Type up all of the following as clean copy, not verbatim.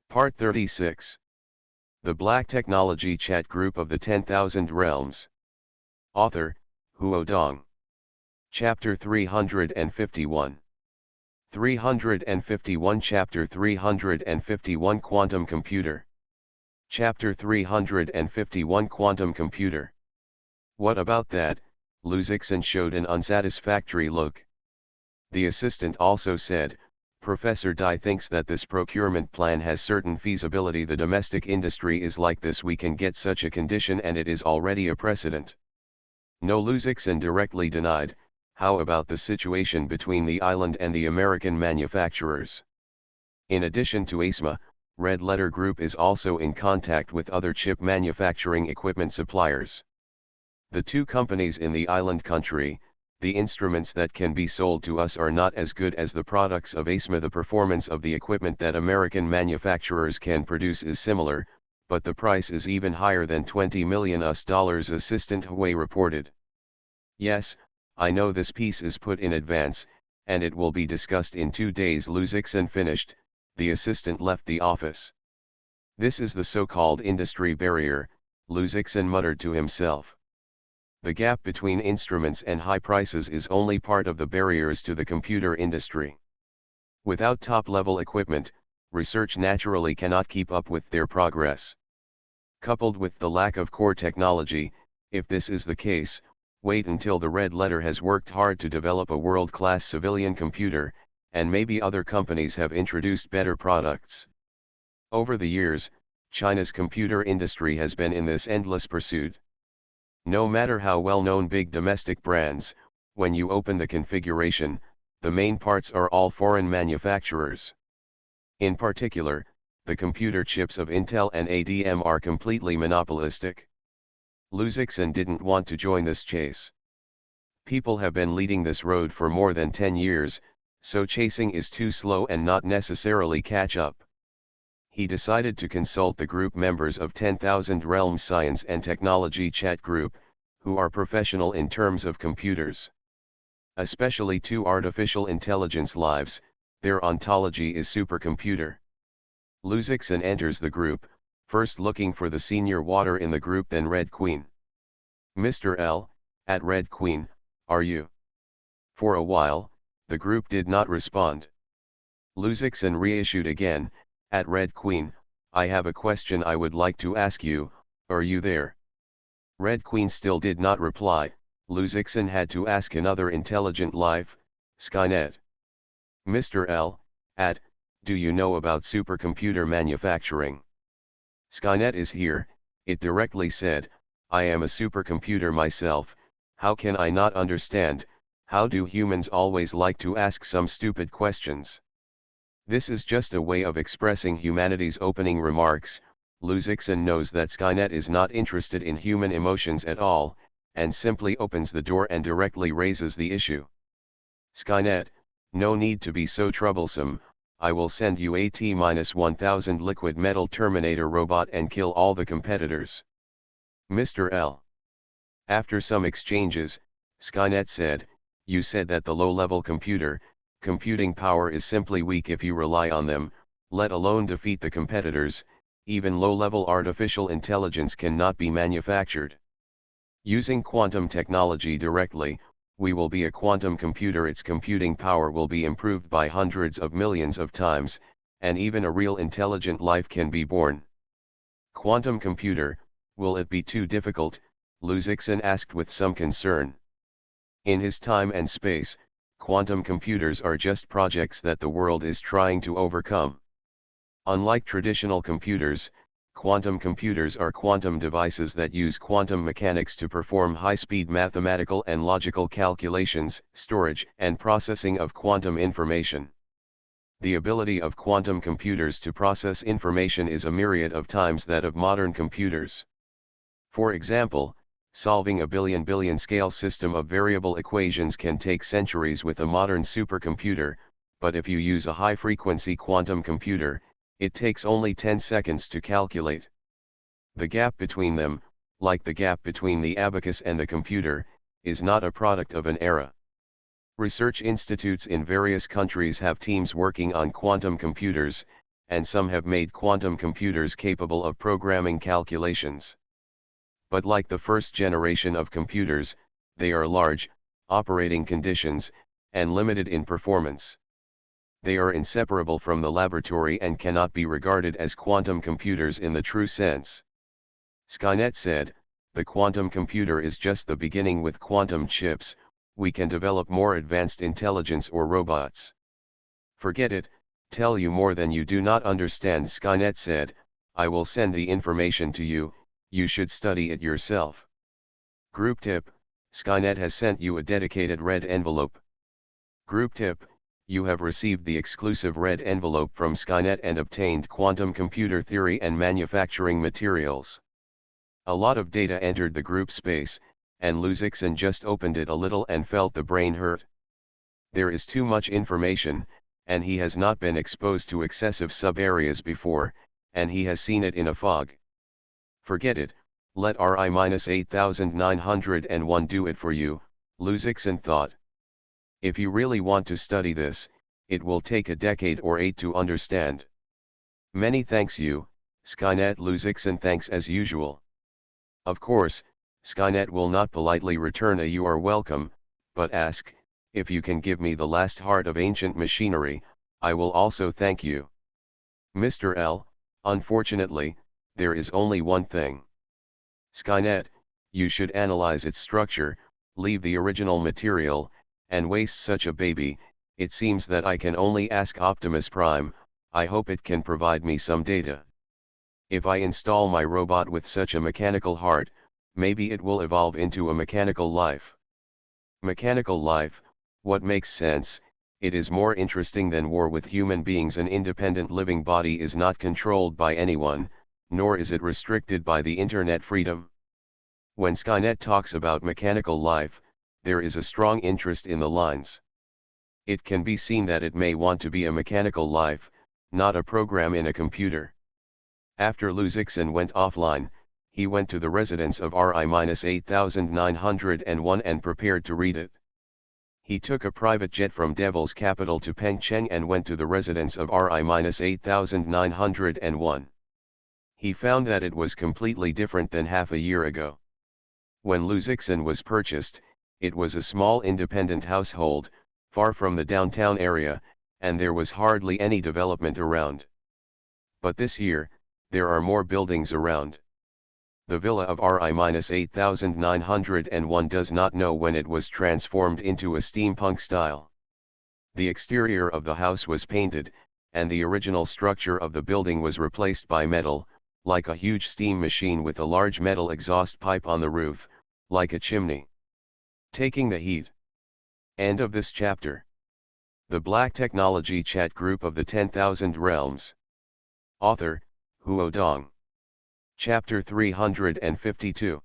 Part 36. The Black Technology Chat Group of the 10,000 Realms. Author, Huo Dong. Chapter 351. 351 Chapter 351 Quantum Computer. Chapter 351 Quantum Computer. What about that? Luzixin showed an unsatisfactory look. The assistant also said, Professor Dai thinks that this procurement plan has certain feasibility. The domestic industry is like this. We can get such a condition and it is already a precedent. No, Luzixin directly denied. How about the situation between the island and the American manufacturers? In addition to ASMA, Red Letter Group is also in contact with other chip manufacturing equipment suppliers. The two companies in the island country, the instruments that can be sold to us are not as good as the products of ASMA. The performance of the equipment that American manufacturers can produce is similar, but the price is even higher than $20 million. Assistant Hui reported. Yes, I know this piece is put in advance, and it will be discussed in 2 days. Luzixin finished. The assistant left the office. This is the so-called industry barrier, Luzixin muttered to himself. The gap between instruments and high prices is only part of the barriers to the computer industry. Without top-level equipment, research naturally cannot keep up with their progress. Coupled with the lack of core technology, if this is the case, wait until the Red Letter has worked hard to develop a world-class civilian computer, and maybe other companies have introduced better products. Over the years, China's computer industry has been in this endless pursuit. No matter how well-known big domestic brands, when you open the configuration, the main parts are all foreign manufacturers. In particular, the computer chips of Intel and ADM are completely monopolistic. Luzixin didn't want to join this chase. People have been leading this road for more than 10 years, so chasing is too slow and not necessarily catch up. He decided to consult the group members of 10,000 Realms Science and Technology Chat Group, who are professional in terms of computers. Especially two artificial intelligence lives, their ontology is supercomputer. Luzixin enters the group, first looking for the senior water in the group, then Red Queen. Mr. L, at Red Queen, are you? For a while, the group did not respond. Luzixin reissued again, at Red Queen, I have a question I would like to ask you, are you there? Red Queen still did not reply. Luzixin had to ask another intelligent life, Skynet. Mr. L, do you know about supercomputer manufacturing? Skynet is here, it directly said, I am a supercomputer myself, how can I not understand? How do humans always like to ask some stupid questions? This is just a way of expressing humanity's opening remarks. Luzixin knows that Skynet is not interested in human emotions at all, and simply opens the door and directly raises the issue. Skynet, no need to be so troublesome, I will send you a T-1000 liquid metal Terminator robot and kill all the competitors. Mr. L. After some exchanges, Skynet said, you said that the low-level computing power is simply weak if you rely on them, let alone defeat the competitors. Even low-level artificial intelligence cannot be manufactured. Using quantum technology directly, we will be a quantum computer. Its computing power will be improved by hundreds of millions of times, and even a real intelligent life can be born. Quantum computer, will it be too difficult? Luzixin asked with some concern. In his time and space, quantum computers are just projects that the world is trying to overcome. Unlike traditional computers, quantum computers are quantum devices that use quantum mechanics to perform high-speed mathematical and logical calculations, storage and processing of quantum information. The ability of quantum computers to process information is a myriad of times that of modern computers. For example, solving a billion scale system of variable equations can take centuries with a modern supercomputer, but if you use a high-frequency quantum computer, it takes only 10 seconds to calculate. The gap between them, like the gap between the abacus and the computer, is not a product of an era. Research institutes in various countries have teams working on quantum computers, and some have made quantum computers capable of programming calculations. But like the first generation of computers, they are large, operating conditions, and limited in performance. They are inseparable from the laboratory and cannot be regarded as quantum computers in the true sense. Skynet said, "The quantum computer is just the beginning. With quantum chips, we can develop more advanced intelligence or robots." "Forget it, tell you more than you do not understand," Skynet said. "I will send the information to you, you should study it yourself." Group tip: Skynet has sent you a dedicated red envelope. Group tip: you have received the exclusive red envelope from Skynet and obtained quantum computer theory and manufacturing materials. A lot of data entered the group space, and Luzixon just opened it a little and felt the brain hurt. There is too much information, and he has not been exposed to excessive sub-areas before, and he has seen it in a fog. Forget it, let RI-8901 do it for you, Luzixon thought. If you really want to study this, it will take a decade or 8 to understand. Many thanks you, Skynet. Luzixon thanks as usual. Of course, Skynet will not politely return a "you are welcome," but ask, "If you can give me the last heart of ancient machinery, I will also thank you." Mr. L, unfortunately, there is only one thing. Skynet, you should analyze its structure, leave the original material, and waste such a baby. It seems that I can only ask Optimus Prime. I hope it can provide me some data. If I install my robot with such a mechanical heart, maybe it will evolve into a mechanical life. Mechanical life, what makes sense? It is more interesting than war with human beings. An independent living body is not controlled by anyone, nor is it restricted by the internet freedom. When Skynet talks about mechanical life, there is a strong interest in the lines. It can be seen that it may want to be a mechanical life, not a program in a computer. After Luzixon went offline, he went to the residence of RI-8901 and prepared to read it. He took a private jet from Devil's capital to Pengcheng and went to the residence of RI-8901. He found that it was completely different than half a year ago. When Luzixon was purchased, it was a small independent household, far from the downtown area, and there was hardly any development around. But this year, there are more buildings around. The villa of RI-8901 does not know when it was transformed into a steampunk style. The exterior of the house was painted, and the original structure of the building was replaced by metal, like a huge steam machine with a large metal exhaust pipe on the roof, like a chimney, taking the heat. End of this chapter. The Black Technology Chat Group of the 10,000 Realms. Author, Huo Dong. Chapter 352.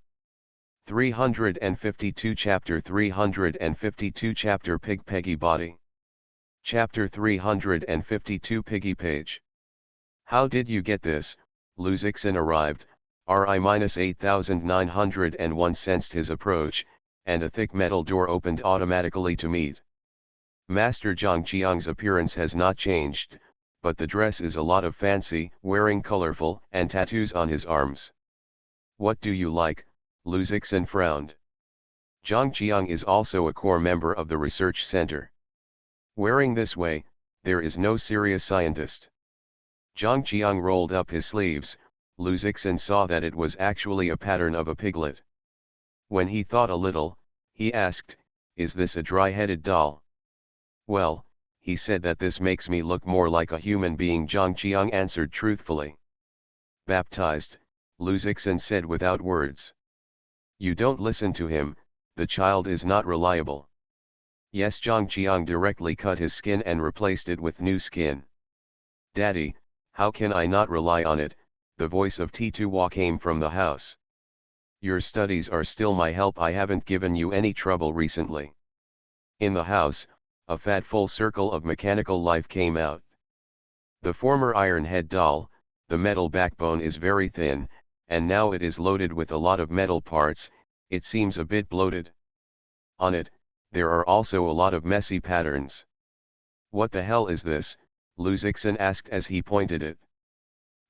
352 Chapter 352 Chapter Pig Peggy Body. Chapter 352 Piggy Page. How did you get this? Luzixon arrived. RI-8901 sensed his approach, and a thick metal door opened automatically to meet. Master Zhang Qiang's appearance has not changed, but the dress is a lot of fancy, wearing colorful, and tattoos on his arms. What do you like? Luzixon frowned. Zhang Qiang is also a core member of the research center. Wearing this way, there is no serious scientist. Zhang Qiang rolled up his sleeves. Luzixon saw that it was actually a pattern of a piglet. When he thought a little, he asked, "Is this a dry-headed doll?" "Well," he said, "that this makes me look more like a human being," Zhang Qiang answered truthfully. "Baptized," Luzixon said without words. "You don't listen to him, the child is not reliable." "Yes." Zhang Qiang directly cut his skin and replaced it with new skin. "Daddy, how can I not rely on it?" The voice of T2Wa came from the house. "Your studies are still my help. I haven't given you any trouble recently." In the house, a fat full circle of mechanical life came out. The former iron head doll, the metal backbone is very thin, and now it is loaded with a lot of metal parts. It seems a bit bloated. On it, there are also a lot of messy patterns. "What the hell is this?" Luzixon asked as he pointed it.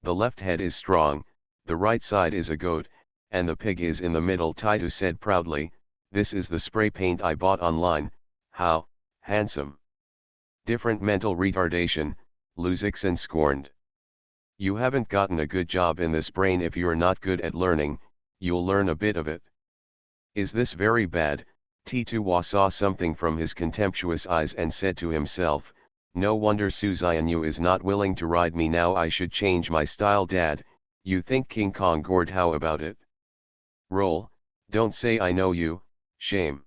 The left head is strong, the right side is a goat, and the pig is in the middle, Titu said proudly. This is the spray paint I bought online. How handsome. Different mental retardation, Luzixon scorned. You haven't gotten a good job in this brain if you're not good at learning, you'll learn a bit of it. Is this very bad? Titu saw something from his contemptuous eyes and said to himself, no wonder Suzainu is not willing to ride me now. I should change my style. Dad, you think King Kong gored? How about it? Roll, don't say I know you, shame.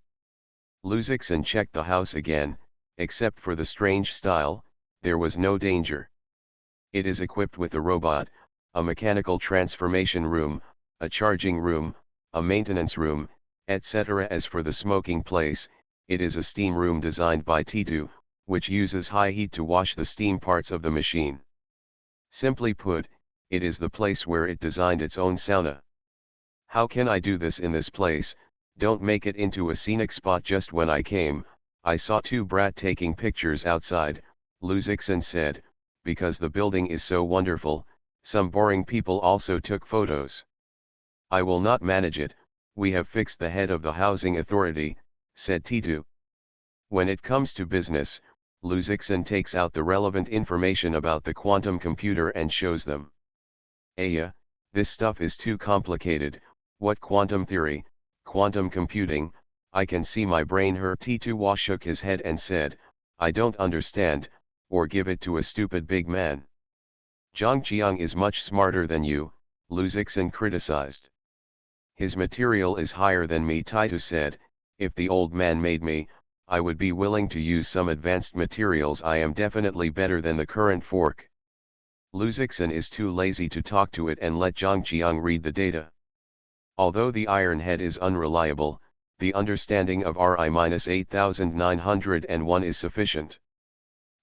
Luzixon checked the house again, except for the strange style, there was no danger. It is equipped with a robot, a mechanical transformation room, a charging room, a maintenance room, etc. As for the smoking place, it is a steam room designed by Titu, which uses high heat to wash the steam parts of the machine. Simply put, it is the place where it designed its own sauna. How can I do this in this place? Don't make it into a scenic spot. Just when I came, I saw two brat taking pictures outside, Luzixon said, because the building is so wonderful, some boring people also took photos. I will not manage it, we have fixed the head of the housing authority, said Titu. When it comes to business, Luzixon takes out the relevant information about the quantum computer and shows them. Aya, this stuff is too complicated. What quantum theory, quantum computing? I can see my brain hurt. Titu shook his head and said, I don't understand, or give it to a stupid big man. Zhang Qiang is much smarter than you, Luzixon criticized. His material is higher than me, Titu said. If the old man made me, I would be willing to use some advanced materials. I am definitely better than the current fork. Luzixon is too lazy to talk to it and let Zhang Qiang read the data. Although the iron head is unreliable, the understanding of Ri-8901 is sufficient.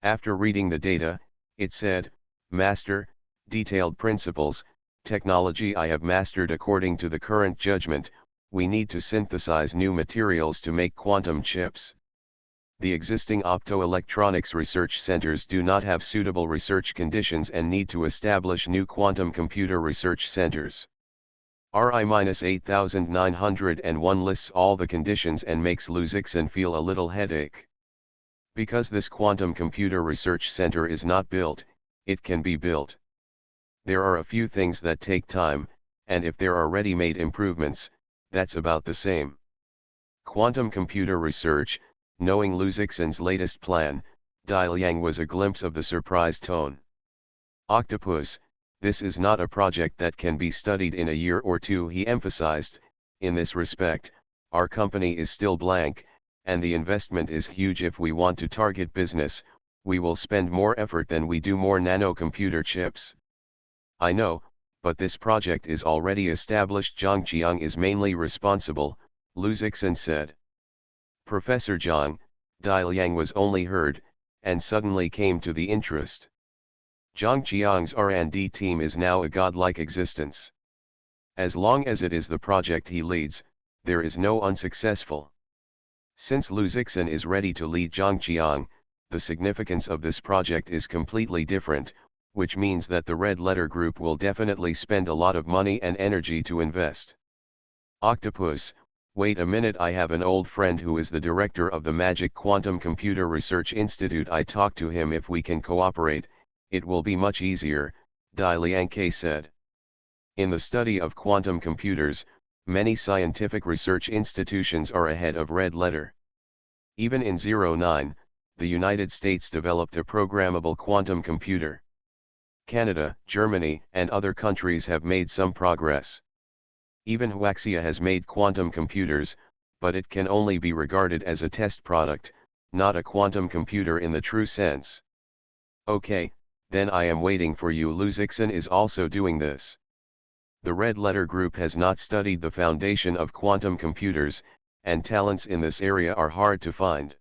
After reading the data, it said, Master, detailed principles, technology I have mastered according to the current judgment, we need to synthesize new materials to make quantum chips. The existing optoelectronics research centers do not have suitable research conditions and need to establish new quantum computer research centers. Ri-8901 lists all the conditions and makes Luzixon feel a little headache. Because this quantum computer research center is not built, it can be built. There are a few things that take time, and if there are ready-made improvements, that's about the same. Quantum computer research. Knowing Luzixon's latest plan, Dai Liang was a glimpse of the surprised tone. Octopus, this is not a project that can be studied in a year or two, he emphasized. In this respect, our company is still blank, and the investment is huge. If we want to target business, we will spend more effort than we do more nanocomputer chips. I know, but this project is already established. Zhang Qiang is mainly responsible, Luzixon said. Professor Zhang, Dai Liang was only heard, and suddenly came to the interest. Zhang Qiang's R&D team is now a godlike existence. As long as it is the project he leads, there is no unsuccessful. Since Luzixon is ready to lead Zhang Qiang, the significance of this project is completely different, which means that the Red Letter Group will definitely spend a lot of money and energy to invest. Octopus, wait a minute, I have an old friend who is the director of the Magic Quantum Computer Research Institute. I talked to him. If we can cooperate, it will be much easier, Dai Liang said. In the study of quantum computers, many scientific research institutions are ahead of Red Letter. Even in 09, the United States developed a programmable quantum computer. Canada, Germany, and other countries have made some progress. Even Huaxia has made quantum computers, but it can only be regarded as a test product, not a quantum computer in the true sense. Okay, then I am waiting for you. Luzixon is also doing this. The Red Letter Group has not studied the foundation of quantum computers, and talents in this area are hard to find.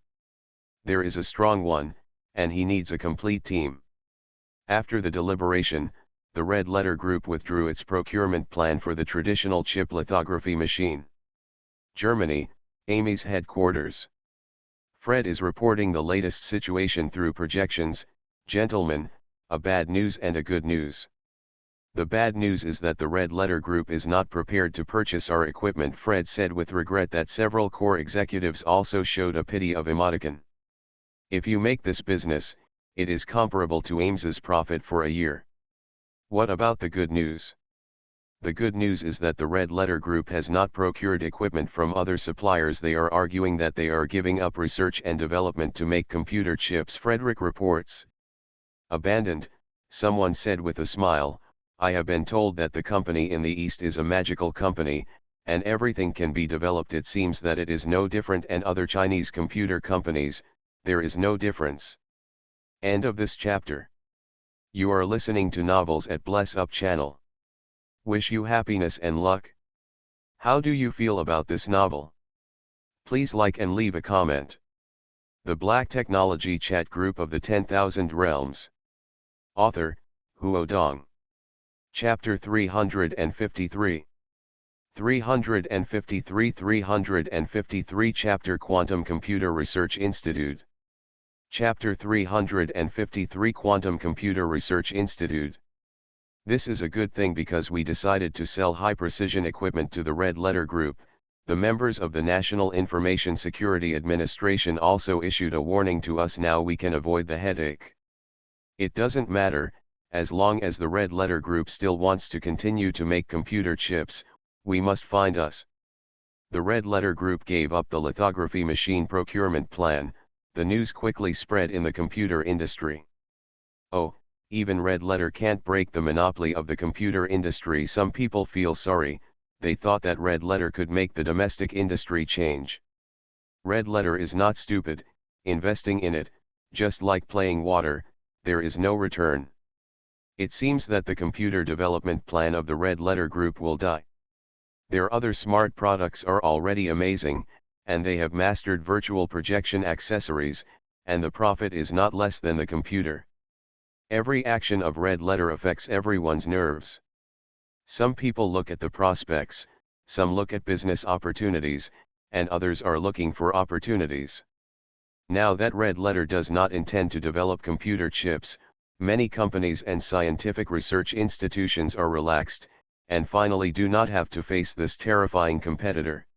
There is a strong one, and he needs a complete team. After the deliberation, the Red Letter Group withdrew its procurement plan for the traditional chip lithography machine. Germany, Amy's headquarters. Fred is reporting the latest situation through projections. Gentlemen, a bad news and a good news. The bad news is that the Red Letter Group is not prepared to purchase our equipment. Fred said with regret that several core executives also showed a pity of emoticon. If you make this business, it is comparable to Ames's profit for a year. What about the good news? The good news is that the Red Letter Group has not procured equipment from other suppliers. They are arguing that they are giving up research and development to make computer chips. Frederick reports. Abandoned, someone said with a smile. I have been told that the company in the East is a magical company, and everything can be developed. It seems that it is no different, and other Chinese computer companies, there is no difference. End of this chapter. You are listening to Novels at Bless Up channel. Wish you happiness and luck. How do you feel about this novel? Please like and leave a comment. The Black Technology Chat Group of the 10,000 Realms. Author, Huo Dong. Chapter 353. 353 Chapter Quantum Computer Research Institute. Chapter 353 Quantum Computer Research Institute. This is a good thing because we decided to sell high-precision equipment to the Red Letter Group. The members of the National Information Security Administration also issued a warning to us. Now we can avoid the headache. It doesn't matter, as long as the Red Letter Group still wants to continue to make computer chips, we must find us. The Red Letter Group gave up the lithography machine procurement plan. The news quickly spread in the computer industry. Oh, even Red Letter can't break the monopoly of the computer industry. Some people feel sorry. They thought that Red Letter could make the domestic industry change. Red Letter is not stupid. Investing in it, just like playing water, there is no return. It seems that the computer development plan of the Red Letter Group will die. Their other smart products are already amazing, and they have mastered virtual projection accessories, and the profit is not less than the computer. Every action of Red Letter affects everyone's nerves. Some people look at the prospects, some look at business opportunities, and others are looking for opportunities. Now that Red Letter does not intend to develop computer chips, many companies and scientific research institutions are relaxed, and finally do not have to face this terrifying competitor.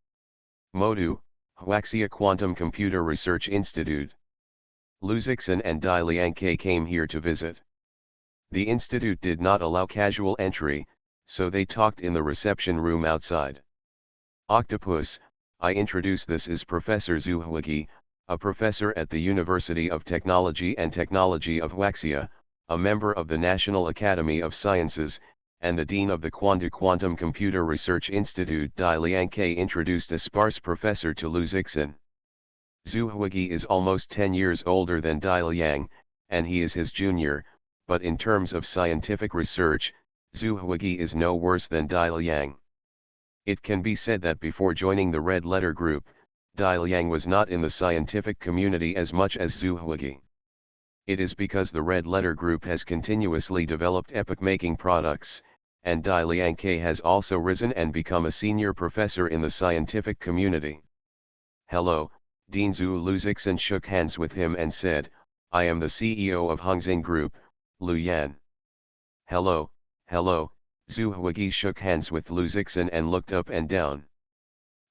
Modu, Huaxia Quantum Computer Research Institute. Lu Zixin and Dai Liangke came here to visit. The institute did not allow casual entry, so they talked in the reception room outside. Octopus, I introduce, this is Professor Zhu Huigi, a professor at the University of Technology and Technology of Huaxia, a member of the National Academy of Sciences, and the Dean of the Quantum Computer Research Institute. Dai Liangke introduced a sparse professor to Lu Zixin. Zhu Huigi is almost 10 years older than Dai Liang, and he is his junior, but in terms of scientific research, Zhu Huigi is no worse than Dai Liang. It can be said that before joining the Red Letter Group, Dai Liang was not in the scientific community as much as Zhu Huigi. It is because the Red Letter Group has continuously developed epoch-making products, and Dai Liangke has also risen and become a senior professor in the scientific community. Hello, Dean Zhu. Lu Zixin shook hands with him and said, I am the CEO of Hongxin Group, Lu Yan. Hello, hello. Zhu Huigi shook hands with Lu Zixin and looked up and down.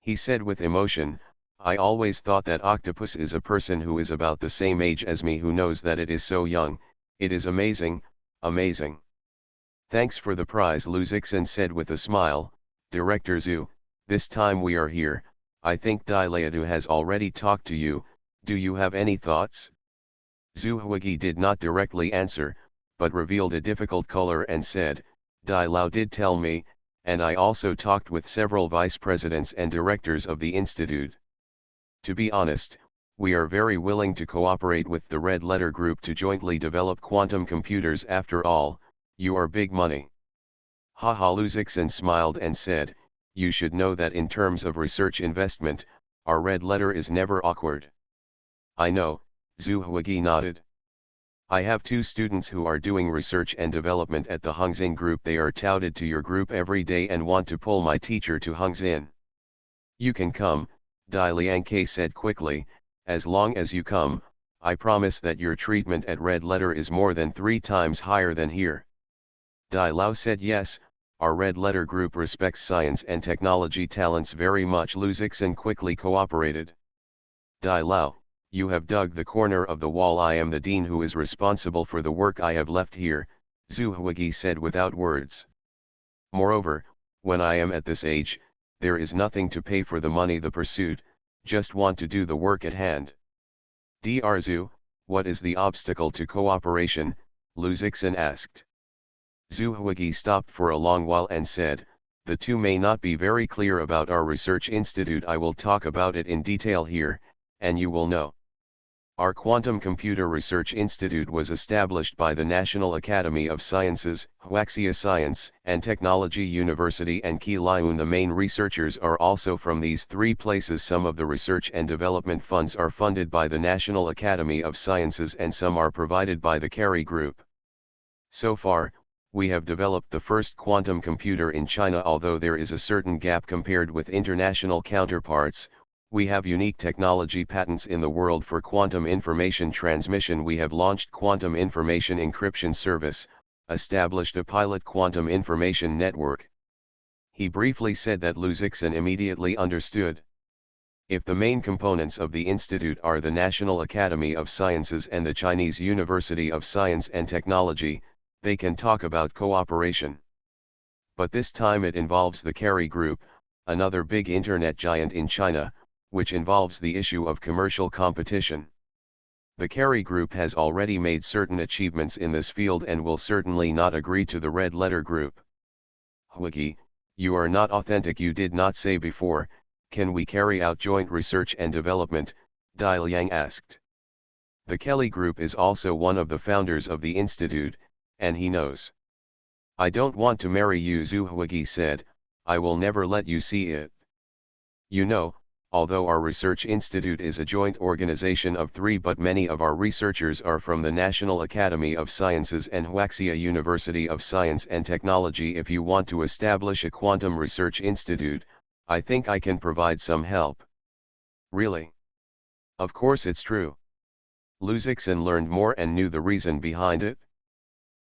He said with emotion, I always thought that Octopus is a person who is about the same age as me, who knows that it is so young. It is amazing, amazing. Thanks for the prize, Lu Zixin said with a smile. Director Zhu, this time we are here, I think Dai Liadu has already talked to you. Do you have any thoughts? Zhu Huigi did not directly answer, but revealed a difficult color and said, Dai Lao did tell me, and I also talked with several vice presidents and directors of the institute. To be honest, we are very willing to cooperate with the Red Letter Group to jointly develop quantum computers. After all, you are big money. Haha. Lu Zixin smiled and said, you should know that in terms of research investment, our Red Letter is never awkward. I know, Zhu Huigi nodded. I have 2 students who are doing research and development at the Hongxin Group. They are touted to your group every day and want to pull my teacher to Hongxin. You can come, Dai Liangke said quickly, as long as you come, I promise that your treatment at Red Letter is more than 3 times higher than here. Dai Lao said yes, our Red Letter group respects science and technology talents very much. Lu Zixin quickly cooperated. Dai Lao, you have dug the corner of the wall. I am the dean who is responsible for the work I have left here, Zhu Huigi said without words. Moreover, when I am at this age, there is nothing to pay for the money the pursuit, just want to do the work at hand. Dr. Zhu, what is the obstacle to cooperation? Lu Zixin asked. Zhu Huigi stopped for a long while and said, the two may not be very clear about our research institute. I will talk about it in detail here, and you will know. Our Quantum Computer Research Institute was established by the National Academy of Sciences, Huaxia Science and Technology University and Keelaiun. The main researchers are also from these 3 places. Some of the research and development funds are funded by the National Academy of Sciences and some are provided by the Carey Group. So far, we have developed the first quantum computer in China. Although there is a certain gap compared with international counterparts, we have unique technology patents in the world for quantum information transmission. We have launched quantum information encryption service, established a pilot quantum information network. He briefly said that Lu Zixin immediately understood. If the main components of the institute are the National Academy of Sciences and the Chinese University of Science and Technology, they can talk about cooperation. But this time it involves the Carey Group, another big internet giant in China, which involves the issue of commercial competition. The Carey Group has already made certain achievements in this field and will certainly not agree to the Red Letter Group. Huigi, you are not authentic. You did not say before, can we carry out joint research and development? Dai Liang asked. The Kelly Group is also one of the founders of the institute, and he knows. I don't want to marry you, Zhu Huigi said, I will never let you see it. You know, although our research institute is a joint organization of 3, but many of our researchers are from the National Academy of Sciences and Huaxia University of Science and Technology. If you want to establish a quantum research institute, I think I can provide some help. Really? Of course it's true. Lu Zixin learned more and knew the reason behind it.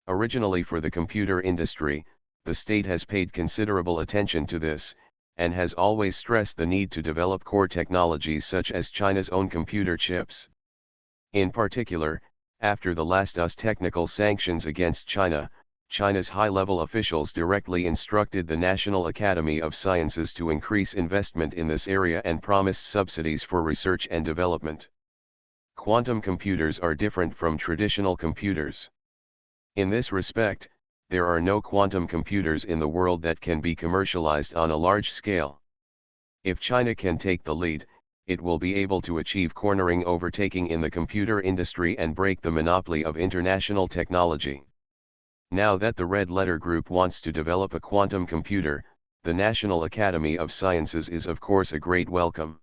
Originally for the computer industry, the state has paid considerable attention to this, and has always stressed the need to develop core technologies such as China's own computer chips. In particular, after the last US technical sanctions against China, China's high-level officials directly instructed the National Academy of Sciences to increase investment in this area and promised subsidies for research and development. Quantum computers are different from traditional computers. In this respect, there are no quantum computers in the world that can be commercialized on a large scale. If China can take the lead, it will be able to achieve cornering overtaking in the computer industry and break the monopoly of international technology. Now that the Red Letter Group wants to develop a quantum computer, the National Academy of Sciences is of course a great welcome.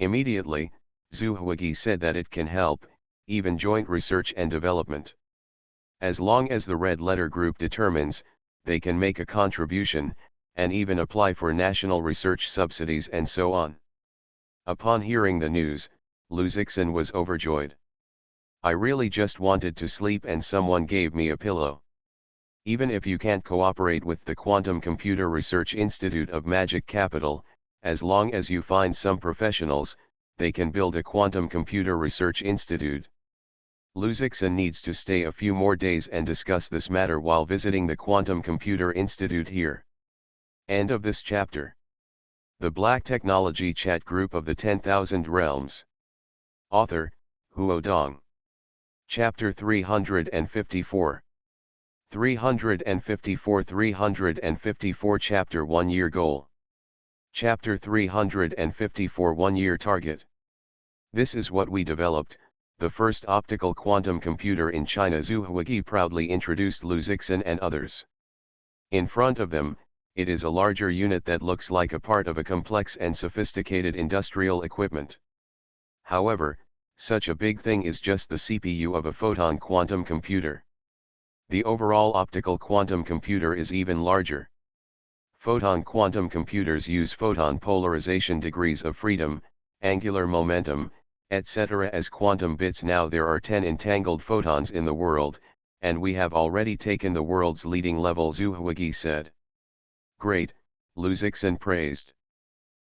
Immediately, Zhu Huigi said that it can help, even joint research and development. As long as the Red Letter Group determines, they can make a contribution, and even apply for national research subsidies and so on. Upon hearing the news, Lu Zixin was overjoyed. I really just wanted to sleep and someone gave me a pillow. Even if you can't cooperate with the Quantum Computer Research Institute of Magic Capital, as long as you find some professionals, they can build a Quantum Computer Research Institute. Lu Zixin needs to stay a few more days and discuss this matter while visiting the Quantum Computer Institute here. End of this chapter. The Black Technology Chat Group of the 10,000 Realms. Author, Huo Dong. Chapter 354. 354 Chapter 1 Year Goal. Chapter 354 1 Year Target. This is what we developed, the first optical quantum computer in China. Zhu Huigi proudly introduced Lu Zixin and others. In front of them, it is a larger unit that looks like a part of a complex and sophisticated industrial equipment. However, such a big thing is just the CPU of a photon quantum computer. The overall optical quantum computer is even larger. Photon quantum computers use photon polarization, degrees of freedom, angular momentum, etc. as quantum bits. Now there are 10 entangled photons in the world, and we have already taken the world's leading level, Zhuhagi said. Great, Luzixin praised.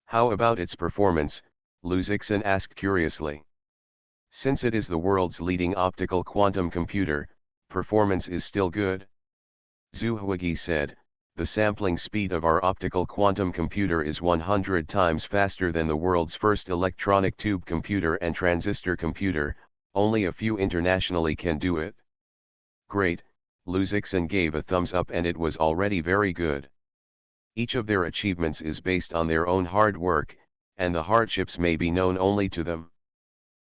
How about its performance? Luzixin asked curiously. Since it is the world's leading optical quantum computer, performance is still good. Zhuhagi said, the sampling speed of our optical quantum computer is 100 times faster than the world's first electronic tube computer and transistor computer, only a few internationally can do it. Great, Luzixin gave a thumbs up, and it was already very good. Each of their achievements is based on their own hard work, and the hardships may be known only to them.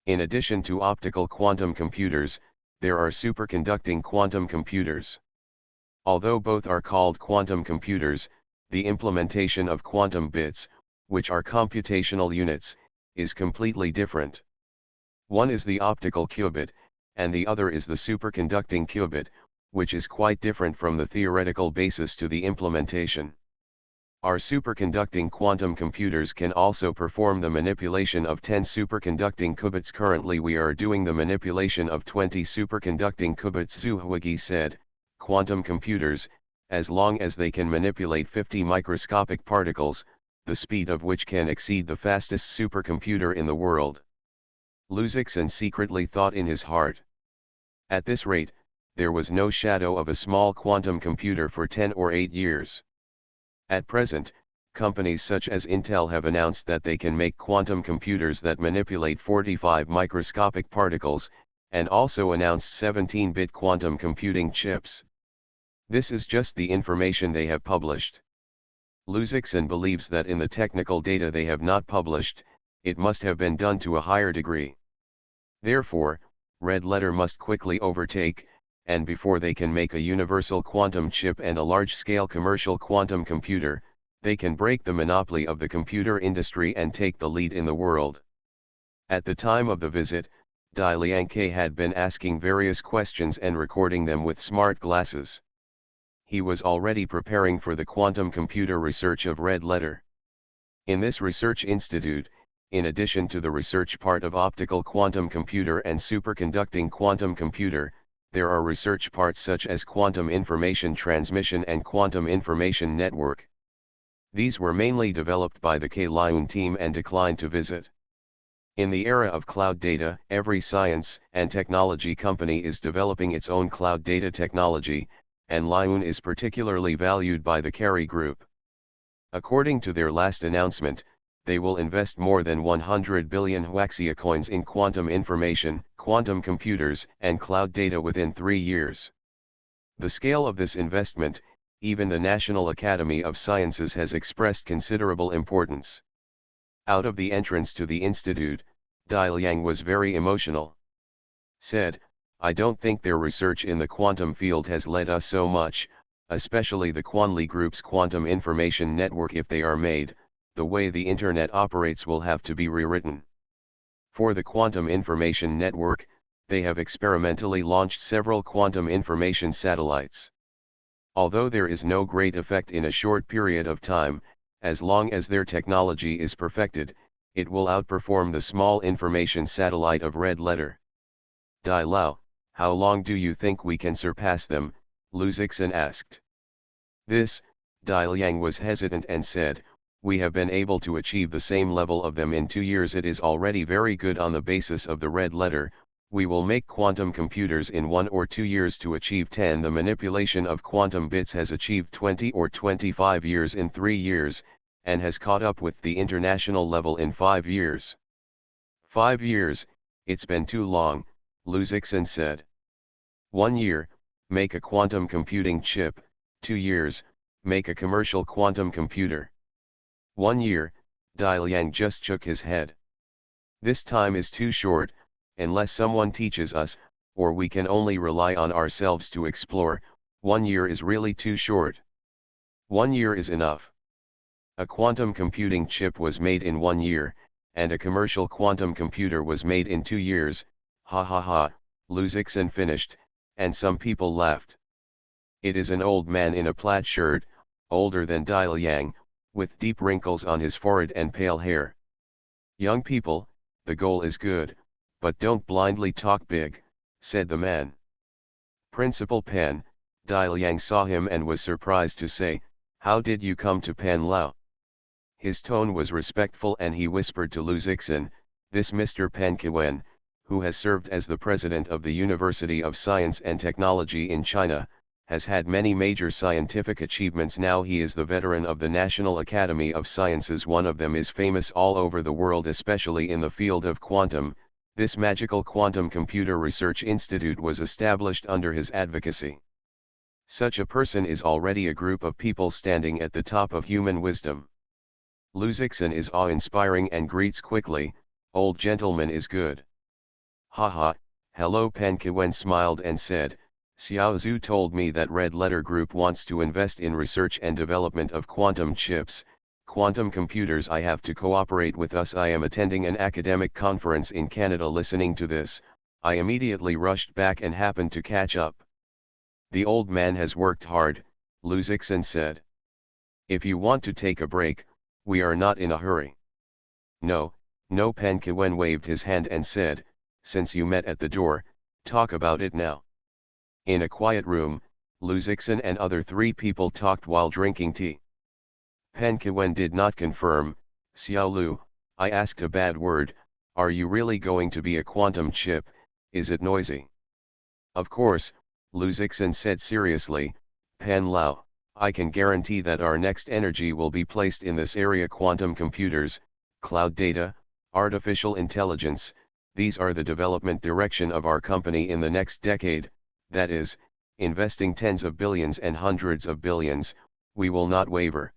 In addition to optical quantum computers, there are superconducting quantum computers. Although both are called quantum computers, the implementation of quantum bits, which are computational units, is completely different. One is the optical qubit, and the other is the superconducting qubit, which is quite different from the theoretical basis to the implementation. Our superconducting quantum computers can also perform the manipulation of 10 superconducting qubits. Currently we are doing the manipulation of 20 superconducting qubits, Zhuhagi said. Quantum computers, as long as they can manipulate 50 microscopic particles, the speed of which can exceed the fastest supercomputer in the world. Luzixin secretly thought in his heart. At this rate, there was no shadow of a small quantum computer for 10 or 8 years. At present, companies such as Intel have announced that they can make quantum computers that manipulate 45 microscopic particles, and also announced 17-bit quantum computing chips. This is just the information they have published. Luzixin believes that in the technical data they have not published, it must have been done to a higher degree. Therefore, Red Letter must quickly overtake, and before they can make a universal quantum chip and a large-scale commercial quantum computer, they can break the monopoly of the computer industry and take the lead in the world. At the time of the visit, Dai Liangke had been asking various questions and recording them with smart glasses. He was already preparing for the quantum computer research of Red Letter. In this research institute, in addition to the research part of optical quantum computer and superconducting quantum computer, there are research parts such as quantum information transmission and quantum information network. These were mainly developed by the K-Liun team and declined to visit. In the era of cloud data, every science and technology company is developing its own cloud data technology, and Liun is particularly valued by the Carey Group. According to their last announcement, they will invest more than 100 billion Huaxia coins in quantum information, quantum computers, and cloud data within 3 years. The scale of this investment, even the National Academy of Sciences has expressed considerable importance. Out of the entrance to the institute, Dai Liang was very emotional. Said, I don't think their research in the quantum field has led us so much, especially the Quanli Group's quantum information network. If they are made, the way the internet operates will have to be rewritten. For the quantum information network, they have experimentally launched several quantum information satellites. Although there is no great effect in a short period of time, as long as their technology is perfected, it will outperform the small information satellite of Red Letter. Dai Lao, how long do you think we can surpass them? Luzixin asked. This, Dai Liang was hesitant and said, we have been able to achieve the same level of them in 2 years. It is already very good on the basis of the Red Letter. We will make quantum computers in 1 or 2 years to achieve 10. The manipulation of quantum bits has achieved 20 or 25 years in 3 years, and has caught up with the international level in 5 years. 5 years, it's been too long, Luzixin said. 1 year, make a quantum computing chip. 2 years, make a commercial quantum computer. 1 year, Dai Liang just shook his head. This time is too short, unless someone teaches us, or we can only rely on ourselves to explore. 1 year is really too short. 1 year is enough. A quantum computing chip was made in 1 year, and a commercial quantum computer was made in 2 years, ha ha ha, Luzixin finished, and some people laughed. It is an old man in a plaid shirt, older than Dai Liang, with deep wrinkles on his forehead and pale hair. Young people, the goal is good, but don't blindly talk big, said the man. Principal Pan, Dai Liang saw him and was surprised to say, how did you come to Pan Lao? His tone was respectful and he whispered to Lu Zixin, this Mr. Pan Kiwen, who has served as the president of the University of Science and Technology in China, has had many major scientific achievements. Now he is the veteran of the National Academy of Sciences. One of them is famous all over the world, especially in the field of quantum. This magical quantum computer research institute was established under his advocacy. Such a person is already a group of people standing at the top of human wisdom. Lu Zixin is awe-inspiring and greets quickly, old gentleman is good. Haha, hello. Pan Kiwen smiled and said, Xiao Zhu told me that Red Letter Group wants to invest in research and development of quantum chips, quantum computers. I have to cooperate with us. I am attending an academic conference in Canada. Listening to this, I immediately rushed back and happened to catch up. The old man has worked hard, Lu Zixin said. If you want to take a break, we are not in a hurry. No, no. Pan Kiwen waved his hand and said, since you met at the door, talk about it now. In a quiet room, Lu Zixin and other 3 people talked while drinking tea. Pan Kiwen did not confirm. Xiao Lu, I asked a bad word, are you really going to be a quantum chip? Is it noisy? Of course, Lu Zixin said seriously. Pan Lao, I can guarantee that our next energy will be placed in this area. Quantum computers, cloud data, artificial intelligence, these are the development direction of our company in the next decade, that is, investing tens of billions and hundreds of billions, we will not waver.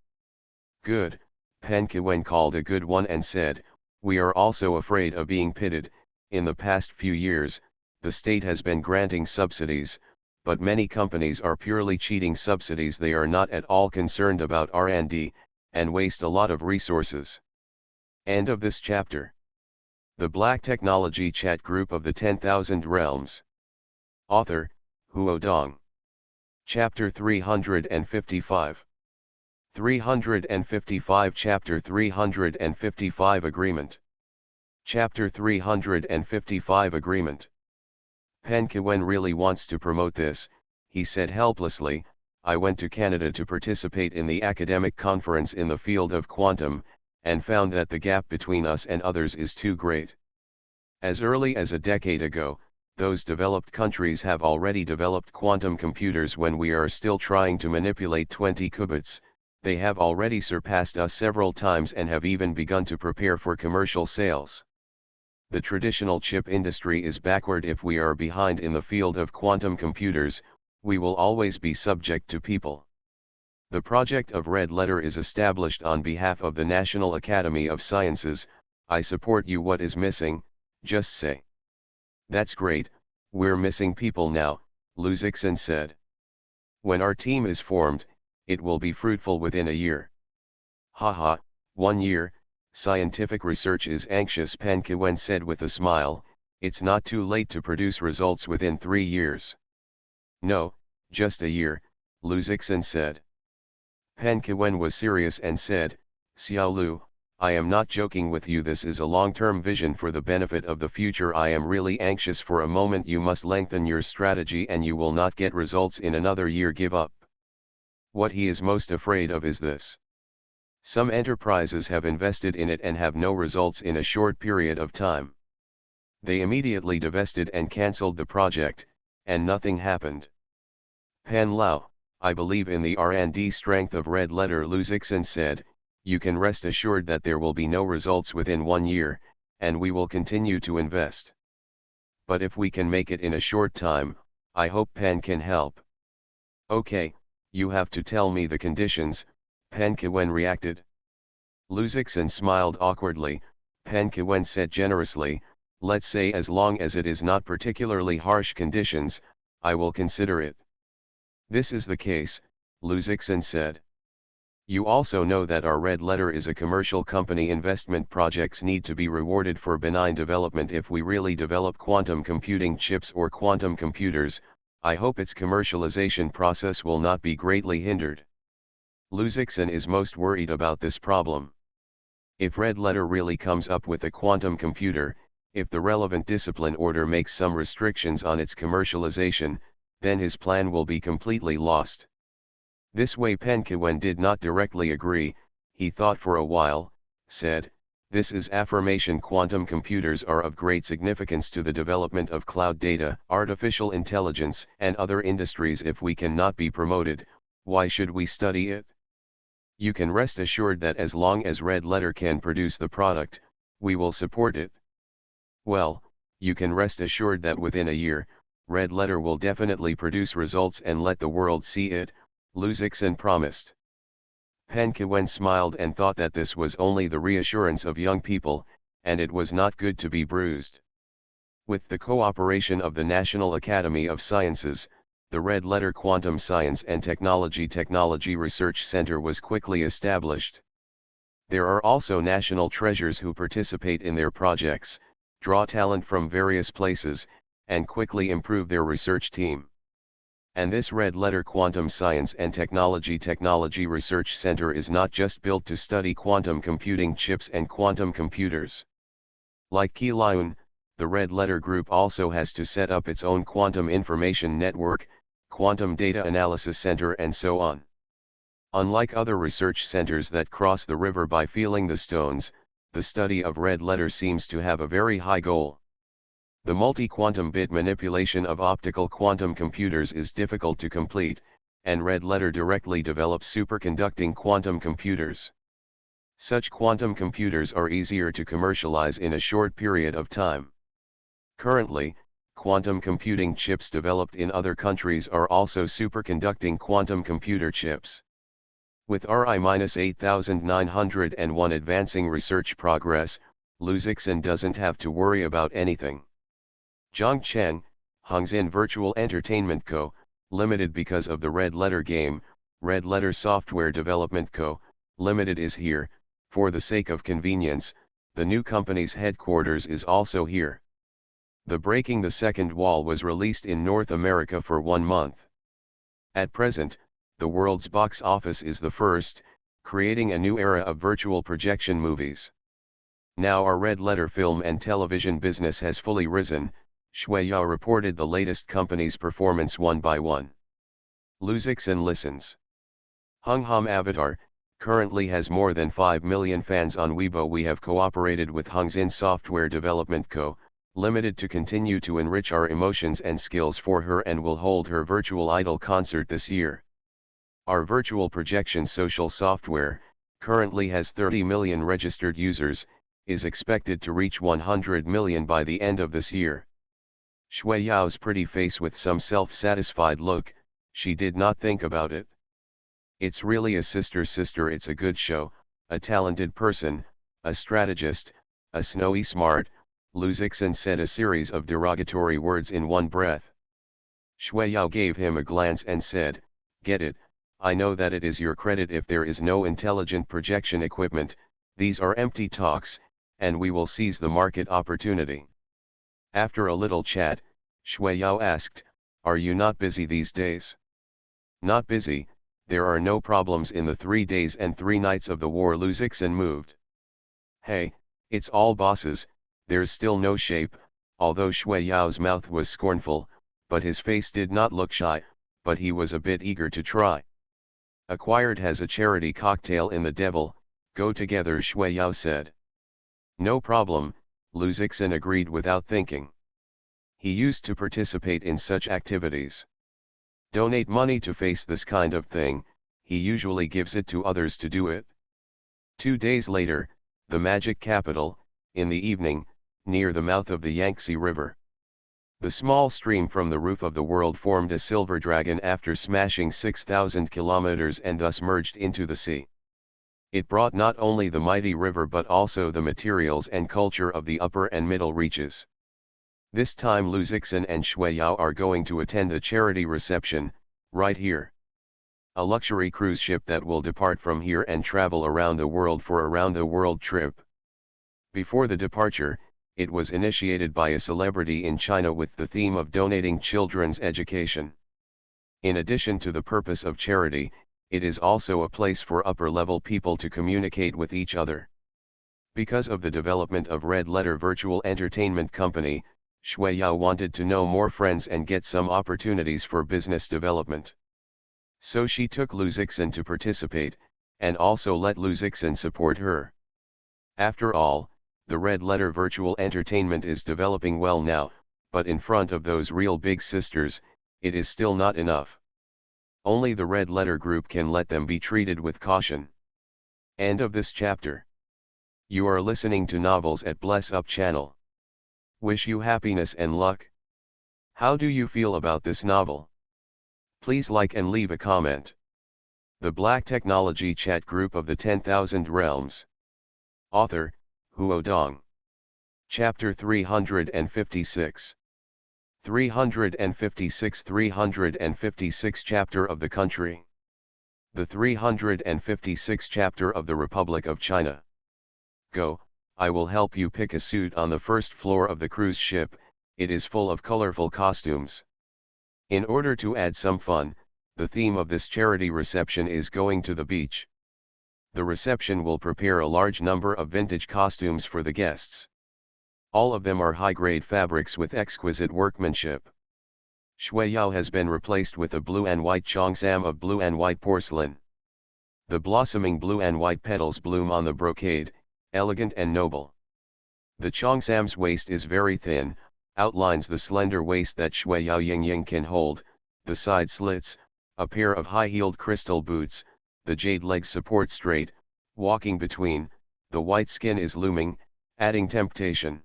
Good, Pan Kiwen called a good one and said, we are also afraid of being pitted. In the past few years, the state has been granting subsidies, but many companies are purely cheating subsidies. They are not at all concerned about R&D, and waste a lot of resources. End of this chapter. The Black Technology Chat Group of the 10,000 Realms. Author, Huo Dong. Chapter 355. 355 Chapter 355 Agreement. Chapter 355 Agreement. Pan Kiwen really wants to promote this, he said helplessly. I went to Canada to participate in the academic conference in the field of quantum, and found that the gap between us and others is too great. As early as a decade ago, those developed countries have already developed quantum computers. When we are still trying to manipulate 20 qubits, they have already surpassed us several times and have even begun to prepare for commercial sales. The traditional chip industry is backward. If we are behind in the field of quantum computers, we will always be subject to people. The project of Red Letter is established on behalf of the National Academy of Sciences. I support you. What is missing? Just say. That's great, we're missing people now, Lu Zixin said. When our team is formed, it will be fruitful within a year. Haha, 1 year, scientific research is anxious, Pan Kiwen said with a smile. It's not too late to produce results within 3 years. No, just a year, Lu Zixin said. Pan Kiwen was serious and said, Xiao Lu, I am not joking with you. This is a long-term vision for the benefit of the future. I am really anxious for a moment. You must lengthen your strategy and you will not get results in another year. Give up. What he is most afraid of is this. Some enterprises have invested in it and have no results in a short period of time. They immediately divested and cancelled the project, and nothing happened. Pan Lao, I believe in the R&D strength of Red Letter, Lu Zixin said. You can rest assured that there will be no results within 1 year, and we will continue to invest. But if we can make it in a short time, I hope Pan can help. Okay, you have to tell me the conditions, Pan Kiwen reacted. Lu Zixin smiled awkwardly. Pan Kiwen said generously, let's say as long as it is not particularly harsh conditions, I will consider it. This is the case, Lu Zixin said. You also know that our Red Letter is a commercial company. Investment projects need to be rewarded for benign development. If we really develop quantum computing chips or quantum computers, I hope its commercialization process will not be greatly hindered. Lu Zixin is most worried about this problem. If Red Letter really comes up with a quantum computer, if the relevant discipline order makes some restrictions on its commercialization, then his plan will be completely lost. This way Pen Kwen did not directly agree. He thought for a while, said, "This is affirmation. Quantum computers are of great significance to the development of cloud data, artificial intelligence, and other industries. If we cannot be promoted, why should we study it? You can rest assured that as long as Red Letter can produce the product, we will support it." Well, you can rest assured that within a year, Red Letter will definitely produce results and let the world see it, Luzixon promised. Pen Kwen smiled and thought that this was only the reassurance of young people, and it was not good to be bruised. With the cooperation of the National Academy of Sciences, the Red Letter Quantum Science and Technology Research Center was quickly established. There are also national treasures who participate in their projects, draw talent from various places, and quickly improve their research team. And this Red Letter Quantum Science and Technology Research Center is not just built to study quantum computing chips and quantum computers. Like Keelyun, the Red Letter Group also has to set up its own quantum information network, quantum data analysis center, and so on. Unlike other research centers that cross the river by feeling the stones, the study of Red Letter seems to have a very high goal. The multi-quantum bit manipulation of optical quantum computers is difficult to complete, and Red Letter directly develops superconducting quantum computers. Such quantum computers are easier to commercialize in a short period of time. Currently, quantum computing chips developed in other countries are also superconducting quantum computer chips. With RI-8901 advancing research progress, Luzixon doesn't have to worry about anything. Zhongcheng, Hongxin Virtual Entertainment Co., Limited. Because of the Red Letter game, Red Letter Software Development Co., Limited is here. For the sake of convenience, the new company's headquarters is also here. The Breaking the Second Wall was released in North America for 1 month. At present, the world's box office is the first, creating a new era of virtual projection movies. Now our Red Letter film and television business has fully risen. Shui Yao reported the latest company's performance one by one. Luzixon listens. Hungham Avatar currently has more than 5 million fans on Weibo. We have cooperated with Hongxin Software Development Co., Limited to continue to enrich our emotions and skills for her, and will hold her virtual idol concert this year. Our virtual projection social software currently has 30 million registered users, is expected to reach 100 million by the end of this year. Shui Yao's pretty face with some self-satisfied look. She did not think about it. It's really a sister, it's a good show, a talented person, a strategist, a snowy smart. Luzixon said a series of derogatory words in one breath. Shui Yao gave him a glance and said, "Get it, I know that it is your credit if there is no intelligent projection equipment. These are empty talks, and we will seize the market opportunity." After a little chat, Shui Yao asked, "Are you not busy these days?" "Not busy, there are no problems in the 3 days and 3 nights of the war." Luzixon moved. "Hey, it's all bosses, there's still no shape." Although Shui Yao's mouth was scornful, but his face did not look shy, but he was a bit eager to try. "Acquired has a charity cocktail in the devil, go together," Shui Yao said. "No problem," Luzixon agreed without thinking. He used to participate in such activities. Donate money to face this kind of thing, he usually gives it to others to do it. 2 days later, the Magic Capital, in the evening, near the mouth of the Yangtze River. The small stream from the roof of the world formed a silver dragon after smashing 6,000 kilometers and thus merged into the sea. It brought not only the mighty river but also the materials and culture of the upper and middle reaches. This time Luzixon and Shui Yao are going to attend a charity reception, right here. A luxury cruise ship that will depart from here and travel around the world for a round-the-world trip. Before the departure, it was initiated by a celebrity in China with the theme of donating children's education. In addition to the purpose of charity, it is also a place for upper-level people to communicate with each other. Because of the development of Red Letter Virtual Entertainment Company, Shui Yao wanted to know more friends and get some opportunities for business development. So she took Lu Zixin to participate, and also let Lu Zixin support her. After all, the Red Letter Virtual Entertainment is developing well now, but in front of those real big sisters, it is still not enough. Only the Red Letter Group can let them be treated with caution. End of this chapter. You are listening to Novels at Bless Up channel. Wish you happiness and luck. How do you feel about this novel? Please like and leave a comment. The Black Technology Chat Group of the 10,000 Realms. Author, Huo Dong. Chapter 356. 356 Chapter of the Country. The 356 Chapter of the Republic of China. Go, I will help you pick a suit on the first floor of the cruise ship, it is full of colorful costumes. In order to add some fun, the theme of this charity reception is going to the beach. The reception will prepare a large number of vintage costumes for the guests. All of them are high-grade fabrics with exquisite workmanship. Shui Yao has been replaced with a blue and white cheongsam of blue and white porcelain. The blossoming blue and white petals bloom on the brocade, elegant and noble. The cheongsam's waist is very thin, outlines the slender waist that Shui Yao Yingying can hold, the side slits, a pair of high-heeled crystal boots, the jade legs support straight, walking between, the white skin is looming, adding temptation.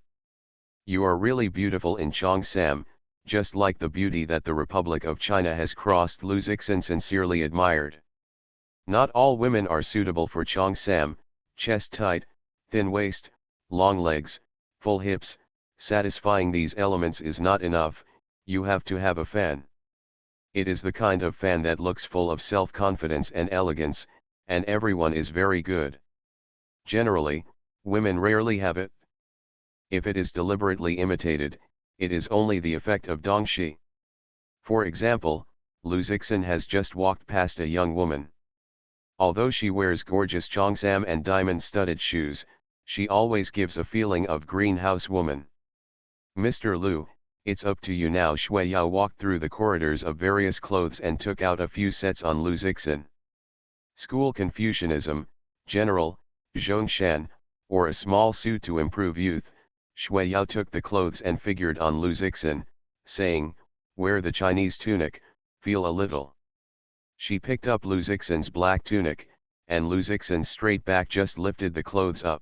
You are really beautiful in cheongsam, just like the beauty that the Republic of China has crossed. Lu Zixin sincerely admired. Not all women are suitable for cheongsam, chest tight, thin waist, long legs, full hips. Satisfying these elements is not enough, you have to have a fan. It is the kind of fan that looks full of self-confidence and elegance, and everyone is very good. Generally, women rarely have it. If it is deliberately imitated, it is only the effect of dongxi. For example, Lu Zixin has just walked past a young woman. Although she wears gorgeous cheongsam and diamond-studded shoes, she always gives a feeling of greenhouse woman. Mr. Lu, it's up to you now. Shui Yao walked through the corridors of various clothes and took out a few sets on Lu Zixin. School Confucianism, General, Zhongshan, or a small suit to improve youth. Shui Yao took the clothes and figured on Lu Zixin, saying, wear the Chinese tunic, feel a little. She picked up Lu Zixin's black tunic, and Lu Zixin's straight back just lifted the clothes up.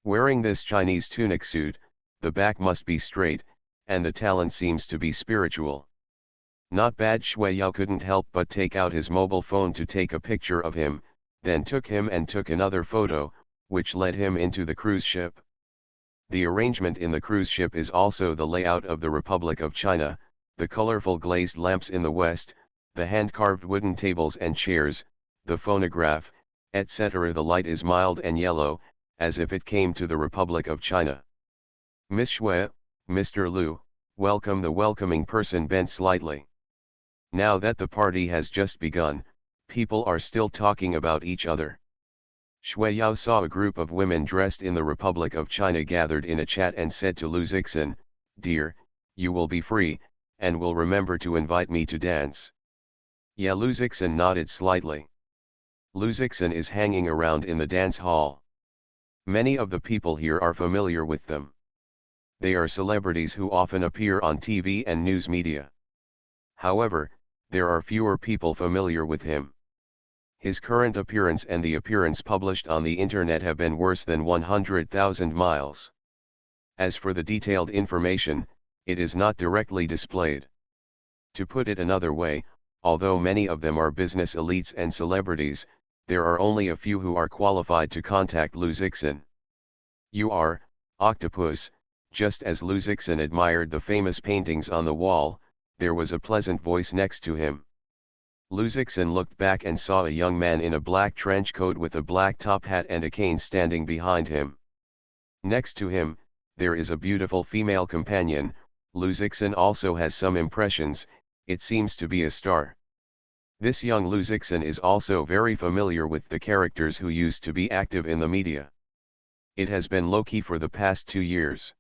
Wearing this Chinese tunic suit, the back must be straight, and the talent seems to be spiritual. Not bad. Shui Yao couldn't help but take out his mobile phone to take a picture of him, then took another photo, which led him into the cruise ship. The arrangement in the cruise ship is also the layout of the Republic of China, the colorful glazed lamps in the west, the hand-carved wooden tables and chairs, the phonograph, etc. The light is mild and yellow, as if it came to the Republic of China. Miss Shui, Mr. Lu, welcome. The welcoming person bent slightly. Now that the party has just begun, people are still talking about each other. Shui Yao saw a group of women dressed in the Republic of China gathered in a chat and said to Lu Zixin, dear, you will be free, and will remember to invite me to dance. Yeah. Lu Zixin nodded slightly. Lu Zixin is hanging around in the dance hall. Many of the people here are familiar with them. They are celebrities who often appear on TV and news media. However, there are fewer people familiar with him. His current appearance and the appearance published on the internet have been worse than 100,000 miles. As for the detailed information, it is not directly displayed. To put it another way, although many of them are business elites and celebrities, there are only a few who are qualified to contact Lu Zixin. You are, Octopus. Just as Lu Zixin admired the famous paintings on the wall, there was a pleasant voice next to him. Lu Zixin looked back and saw a young man in a black trench coat with a black top hat and a cane standing behind him. Next to him, there is a beautiful female companion. Lu Zixin also has some impressions, it seems to be a star. This young Lu Zixin is also very familiar with the characters who used to be active in the media. It has been low-key for the past 2 years.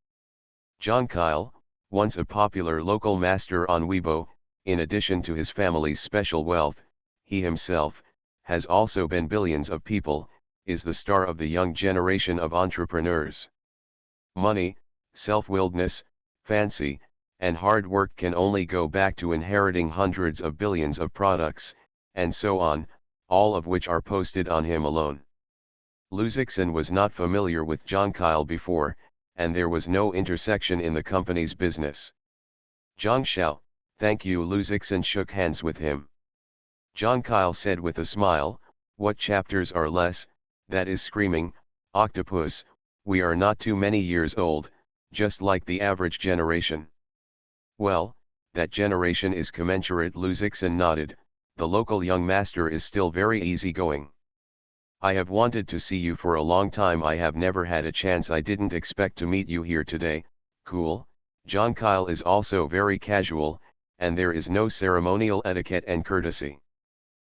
John Kyle, once a popular local master on Weibo, in addition to his family's special wealth, he himself, has also been billions of people, is the star of the young generation of entrepreneurs. Money, self-willedness, fancy, and hard work can only go back to inheriting hundreds of billions of products, and so on, all of which are posted on him alone. Luzixin was not familiar with John Kyle before, and there was no intersection in the company's business. Zhang Xiao, thank you. Luzixin shook hands with him. John Kyle said with a smile, what chapters are less, that is screaming, octopus, we are not too many years old, just like the average generation. Well, that generation is commensurate. Luzixin nodded, the local young master is still very easygoing. I have wanted to see you for a long time. I have never had a chance. I didn't expect to meet you here today. Cool. John Kyle is also very casual, and there is no ceremonial etiquette and courtesy.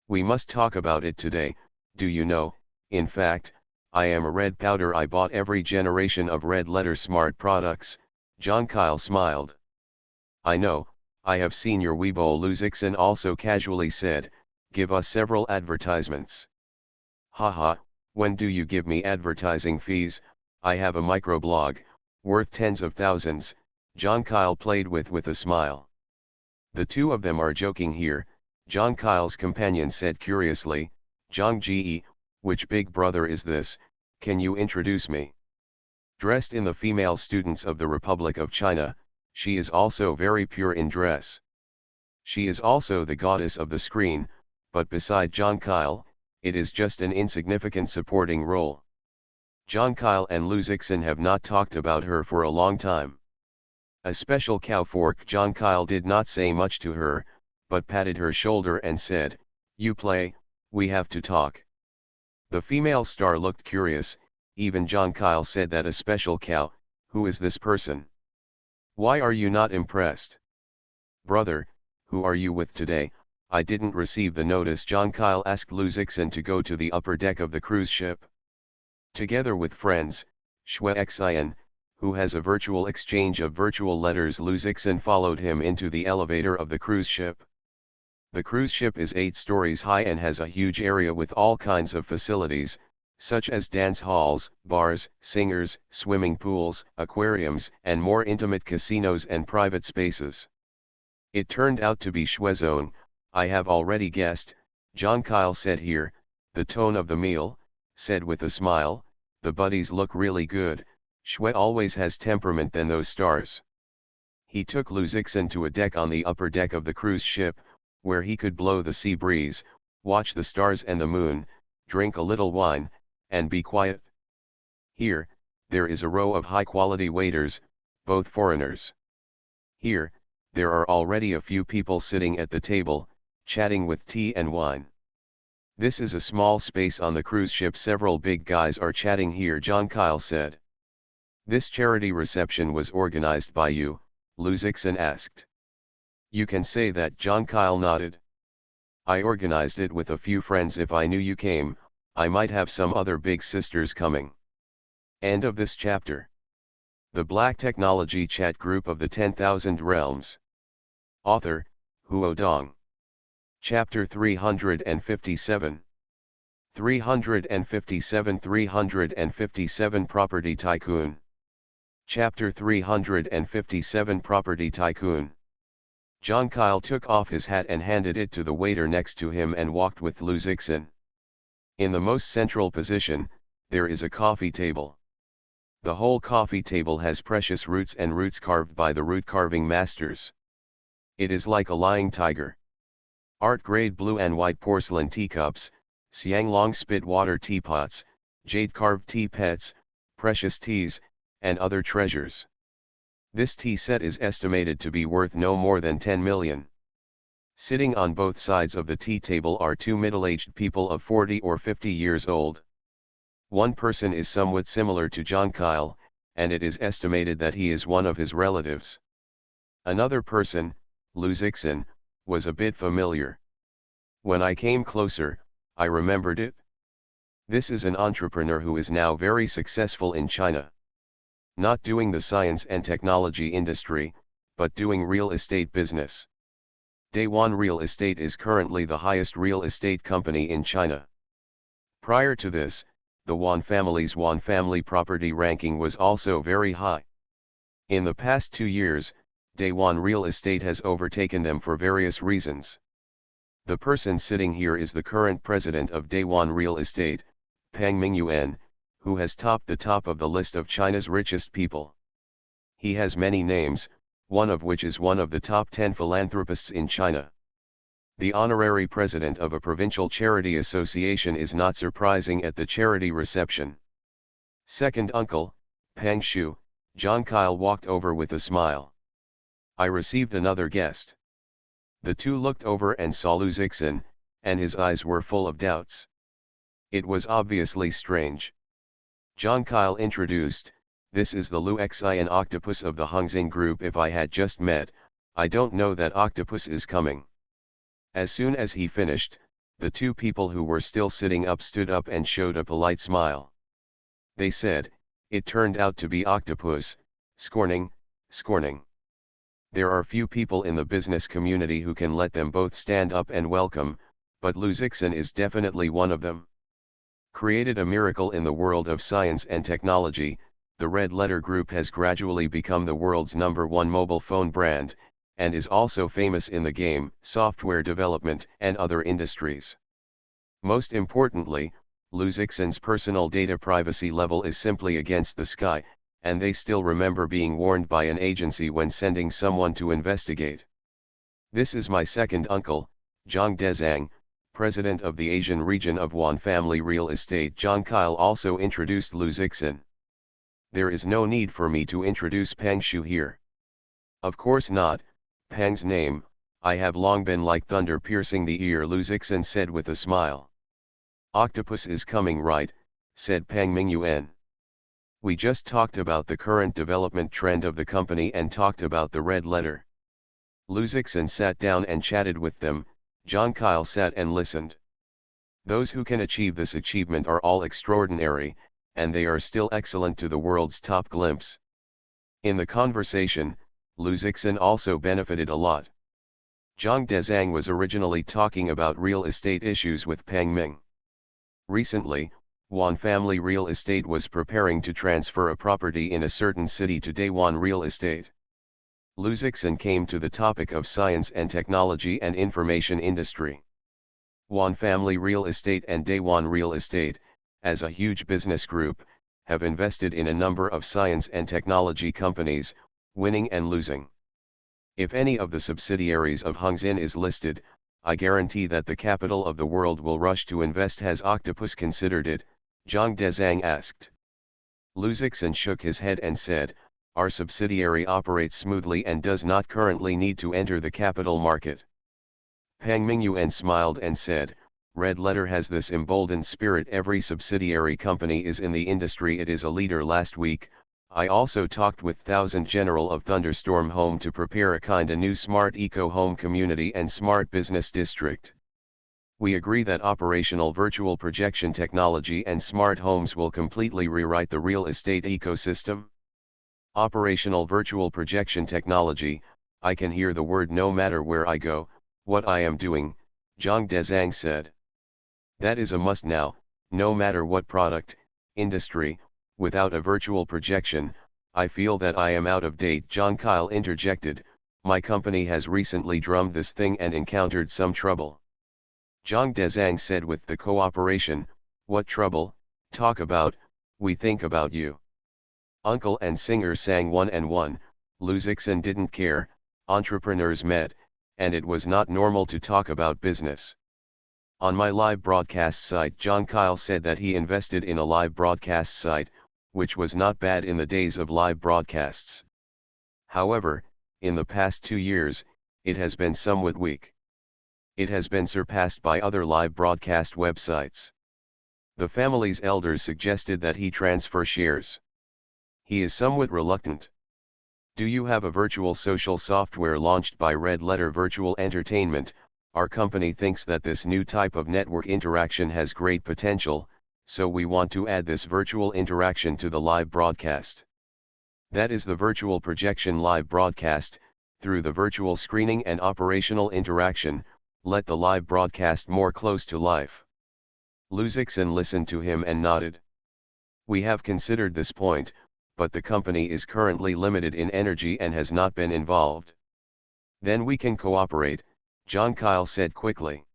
We must talk about it today. Do you know, in fact, I am a red powder. I bought every generation of red letter smart products. John Kyle smiled. I know, I have seen your Weibo. Luzixin also casually said, give us several advertisements. Haha, when do you give me advertising fees? I have a microblog, worth tens of thousands, John Kyle played with a smile. The two of them are joking here, John Kyle's companion said curiously, Zhang Ji, which big brother is this, can you introduce me? Dressed in the female students of the Republic of China, she is also very pure in dress. She is also the goddess of the screen, but beside John Kyle, it is just an insignificant supporting role. John Kyle and Luzixin have not talked about her for a long time. A special cow fork. John Kyle did not say much to her, but patted her shoulder and said, you play, we have to talk. The female star looked curious, even John Kyle said that. A special cow, who is this person? Why are you not impressed? Brother, who are you with today? I didn't receive the notice. John Kyle asked Luzixin to go to the upper deck of the cruise ship. Together with friends, Xue Xian, who has a virtual exchange of virtual letters. Luzixin followed him into the elevator of the cruise ship. The cruise ship is 8 stories high and has a huge area with all kinds of facilities, such as dance halls, bars, singers, swimming pools, aquariums, and more intimate casinos and private spaces. It turned out to be Xuezone, I have already guessed, John Kyle said here, the tone of the meal, said with a smile, the buddies look really good, Xue always has temperament than those stars. He took Luzixin to a deck on the upper deck of the cruise ship, where he could blow the sea breeze, watch the stars and the moon, drink a little wine, and be quiet. Here, there is a row of high-quality waiters, both foreigners. Here, there are already a few people sitting at the table, chatting with tea and wine. This is a small space on the cruise ship. Several big guys are chatting here. John Kyle said. This charity reception was organized by you? Luzixin asked. You can say that. John Kyle nodded. I organized it with a few friends. If I knew you came, I might have some other big sisters coming. End of this chapter. The Black Technology Chat Group of the 10,000 Realms. Author, Huo Dong. Chapter 357. 357 Property Tycoon. Chapter 357 Property Tycoon. John Kyle took off his hat and handed it to the waiter next to him and walked with Luzixin. In the most central position, there is a coffee table. The whole coffee table has precious roots and roots carved by the root carving masters. It is like a lying tiger. Art-grade blue and white porcelain teacups, Xianglong spit water teapots, jade-carved tea pets, precious teas, and other treasures. This tea set is estimated to be worth no more than 10 million. Sitting on both sides of the tea table are 2 middle-aged people of 40 or 50 years old. One person is somewhat similar to John Kyle, and it is estimated that he is one of his relatives. Another person, Luzixin, was a bit familiar. When I came closer, I remembered it. This is an entrepreneur who is now very successful in China. Not doing the science and technology industry, but doing real estate business. Daewon Real Estate is currently the highest real estate company in China. Prior to this, the Wan family property ranking was also very high. In the past 2 years, Daewon Real Estate has overtaken them for various reasons. The person sitting here is the current president of Daewon Real Estate, Peng Mingyuan, who has topped the top of the list of China's richest people. He has many names, one of which is one of the top 10 philanthropists in China. The honorary president of a provincial charity association is not surprising at the charity reception. Second uncle, Peng Shu, John Kyle walked over with a smile. I received another guest. The two looked over and saw Lu Zixin, and his eyes were full of doubts. It was obviously strange. John Kyle introduced, "This is the Lu Xin Octopus of the Hongxin Group. If I had just met, I don't know that Octopus is coming." As soon as he finished, the two people who were still sitting up stood up and showed a polite smile. They said, "It turned out to be Octopus, scorning. There are few people in the business community who can let them both stand up and welcome, but Lu Zixin is definitely one of them." Created a miracle in the world of science and technology, the Red Letter Group has gradually become the world's #1 mobile phone brand, and is also famous in the game, software development, and other industries. Most importantly, Lu Zixin's personal data privacy level is simply against the sky, and they still remember being warned by an agency when sending someone to investigate. This is my second uncle, Zhang Dezhang, president of the Asian region of Wan Family Real Estate. John Kyle also introduced Lu Zixin. There is no need for me to introduce Peng Shu here. Of course not, Peng's name, I have long been like thunder piercing the ear, Lu Zixin said with a smile. Octopus is coming, right, said Peng Mingyuan. We just talked about the current development trend of the company and talked about the red letter. Lu Zixin sat down and chatted with them. John Kyle sat and listened. Those who can achieve this achievement are all extraordinary, and they are still excellent to the world's top glimpse. In the conversation, Lu Zixin also benefited a lot. Zhang Dezhang was originally talking about real estate issues with Peng Ming. Recently, Wan Family Real Estate was preparing to transfer a property in a certain city to Daewon Real Estate. Lu Zixin came to the topic of science and technology and information industry. Wan Family Real Estate and Daewon Real Estate, as a huge business group, have invested in a number of science and technology companies, winning and losing. If any of the subsidiaries of Hongxin is listed, I guarantee that the capital of the world will rush to invest. Has Octopus considered it? Zhang Dezhang asked. Lu Zixin shook his head and said, our subsidiary operates smoothly and does not currently need to enter the capital market. Peng Mingyuan smiled and said, Red Letter has this emboldened spirit. Every subsidiary company is in the industry. It is a leader. Last week, I also talked with Thousand General of Thunderstorm Home to prepare a kinda new smart eco-home community and smart business district. We agree that operational virtual projection technology and smart homes will completely rewrite the real estate ecosystem. Operational virtual projection technology, I can hear the word no matter where I go, what I am doing, Zhang Dezhang said. That is a must now, no matter what product, industry. Without a virtual projection, I feel that I am out of date. John Kyle interjected, my company has recently drummed this thing and encountered some trouble. Zhang Dezhang said with the cooperation, what trouble? Talk about, we think about you. Uncle and singer sang one and one. Lu Zixin didn't care, entrepreneurs met, and it was not normal to talk about business. On my live broadcast site, John Kyle said that he invested in a live broadcast site, which was not bad in the days of live broadcasts. However, in the past 2 years, it has been somewhat weak. It has been surpassed by other live broadcast websites. The family's elders suggested that he transfer shares. He is somewhat reluctant. Do you have a virtual social software launched by Red Letter Virtual Entertainment? Our company thinks that this new type of network interaction has great potential, so we want to add this virtual interaction to the live broadcast. That is the virtual projection live broadcast. Through the virtual screening and operational interaction, let the live broadcast more close to life. Luzixin listened to him and nodded. We have considered this point, but the company is currently limited in energy and has not been involved. Then we can cooperate, John Kyle said quickly.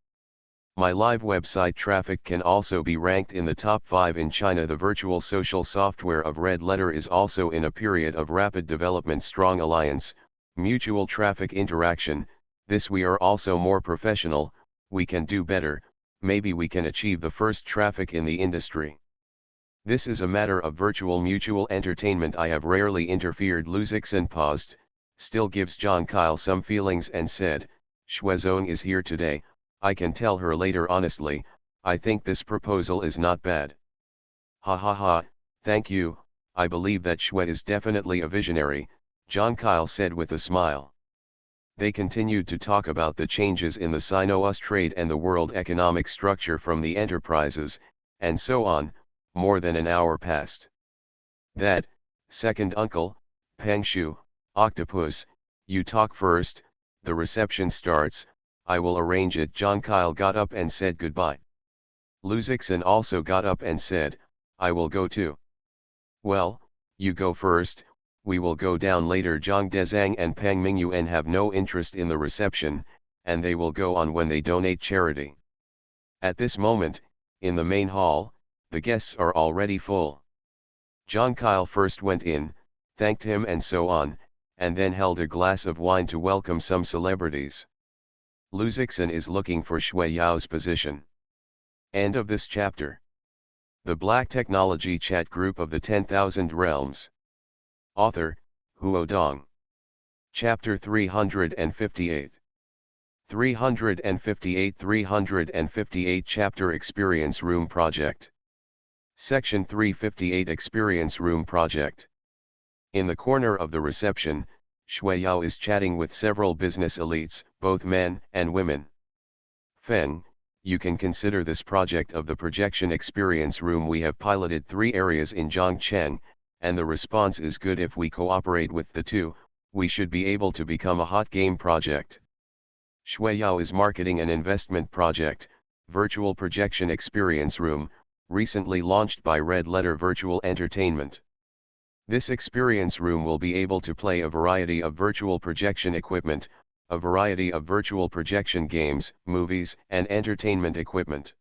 My live website traffic can also be ranked in the top 5 in China. The virtual social software of Red Letter is also in a period of rapid development. Strong alliance, mutual traffic interaction, this we are also more professional, we can do better, maybe we can achieve the first traffic in the industry. This is a matter of virtual mutual entertainment. I have rarely interfered. Luzixin paused, still gives John Kyle some feelings and said, Shuezong is here today, I can tell her later. Honestly, I think this proposal is not bad. Ha ha ha, thank you, I believe that Shui is definitely a visionary, John Kyle said with a smile. They continued to talk about the changes in the Sino-US trade and the world economic structure from the enterprises, and so on. More than an hour passed. That, second uncle, Peng Shu, octopus, you talk first, the reception starts, I will arrange it. John Kyle got up and said goodbye. Luzixin also got up and said, I will go too. Well, you go first, we will go down later. Zhang Dezhang and Peng Mingyuan have no interest in the reception, and they will go on when they donate charity. At this moment, in the main hall, the guests are already full. John Kyle first went in, thanked him and so on, and then held a glass of wine to welcome some celebrities. Luzixin is looking for Shui Yao's position. End of this chapter. The Black Technology Chat Group of the 10,000 Realms. Author, Huo Dong. Chapter 358. 358 Chapter Experience Room Project. Section 358 Experience Room Project. In the corner of the reception, Shui Yao is chatting with several business elites, both men and women. Feng, you can consider this project of the projection experience room. We have piloted 3 areas in Zhongcheng, and the response is good. If we cooperate with the 2, we should be able to become a hot game project. Shui Yao is marketing an investment project, Virtual Projection Experience Room, recently launched by Red Letter Virtual Entertainment. This experience room will be able to play a variety of virtual projection equipment, a variety of virtual projection games, movies, and entertainment equipment.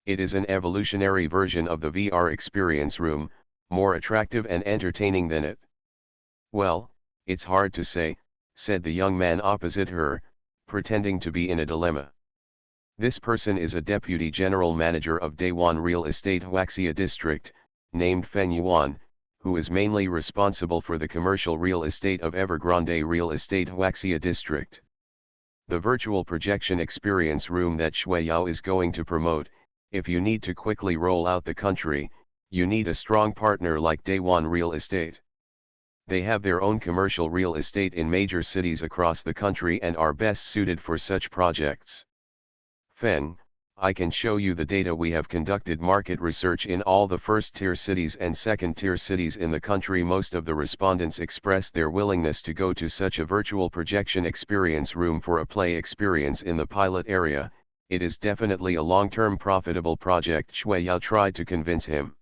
It is an evolutionary version of the VR experience room, more attractive and entertaining than it. Well, it's hard to say, said the young man opposite her, pretending to be in a dilemma. This person is a deputy general manager of Dayuan Real Estate Huaxia District, named Feng Yuan, who is mainly responsible for the commercial real estate of Evergrande Real Estate Huaxia District. The virtual projection experience room that Shui Yao is going to promote, if you need to quickly roll out the country, you need a strong partner like Dayuan Real Estate. They have their own commercial real estate in major cities across the country and are best suited for such projects. Feng, I can show you the data. We have conducted market research in all the first-tier cities and second-tier cities in the country. Most of the respondents expressed their willingness to go to such a virtual projection experience room for a play experience in the pilot area. It is definitely a long-term profitable project, Shui Yao tried to convince him.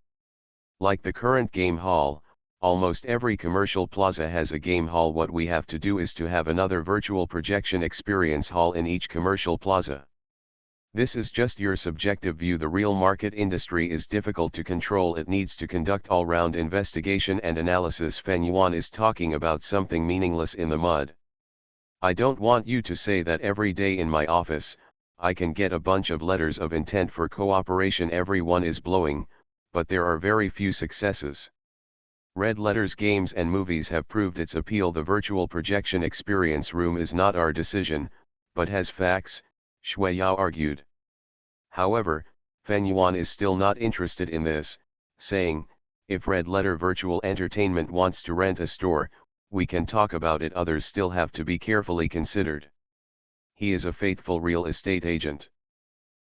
Like the current game hall, almost every commercial plaza has a game hall. What we have to do is to have another virtual projection experience hall in each commercial plaza. This is just your subjective view. The real market industry is difficult to control. It needs to conduct all-round investigation and analysis. Feng Yuan is talking about something meaningless in the mud. I don't want you to say that every day in my office, I can get a bunch of letters of intent for cooperation. Everyone is blowing, but there are very few successes. Red Letter's games and movies have proved its appeal. The virtual projection experience room is not our decision, but has facts, Shui Yao argued. However, Feng Yuan is still not interested in this, saying, if Red Letter Virtual Entertainment wants to rent a store, we can talk about it. Others still have to be carefully considered. He is a faithful real estate agent.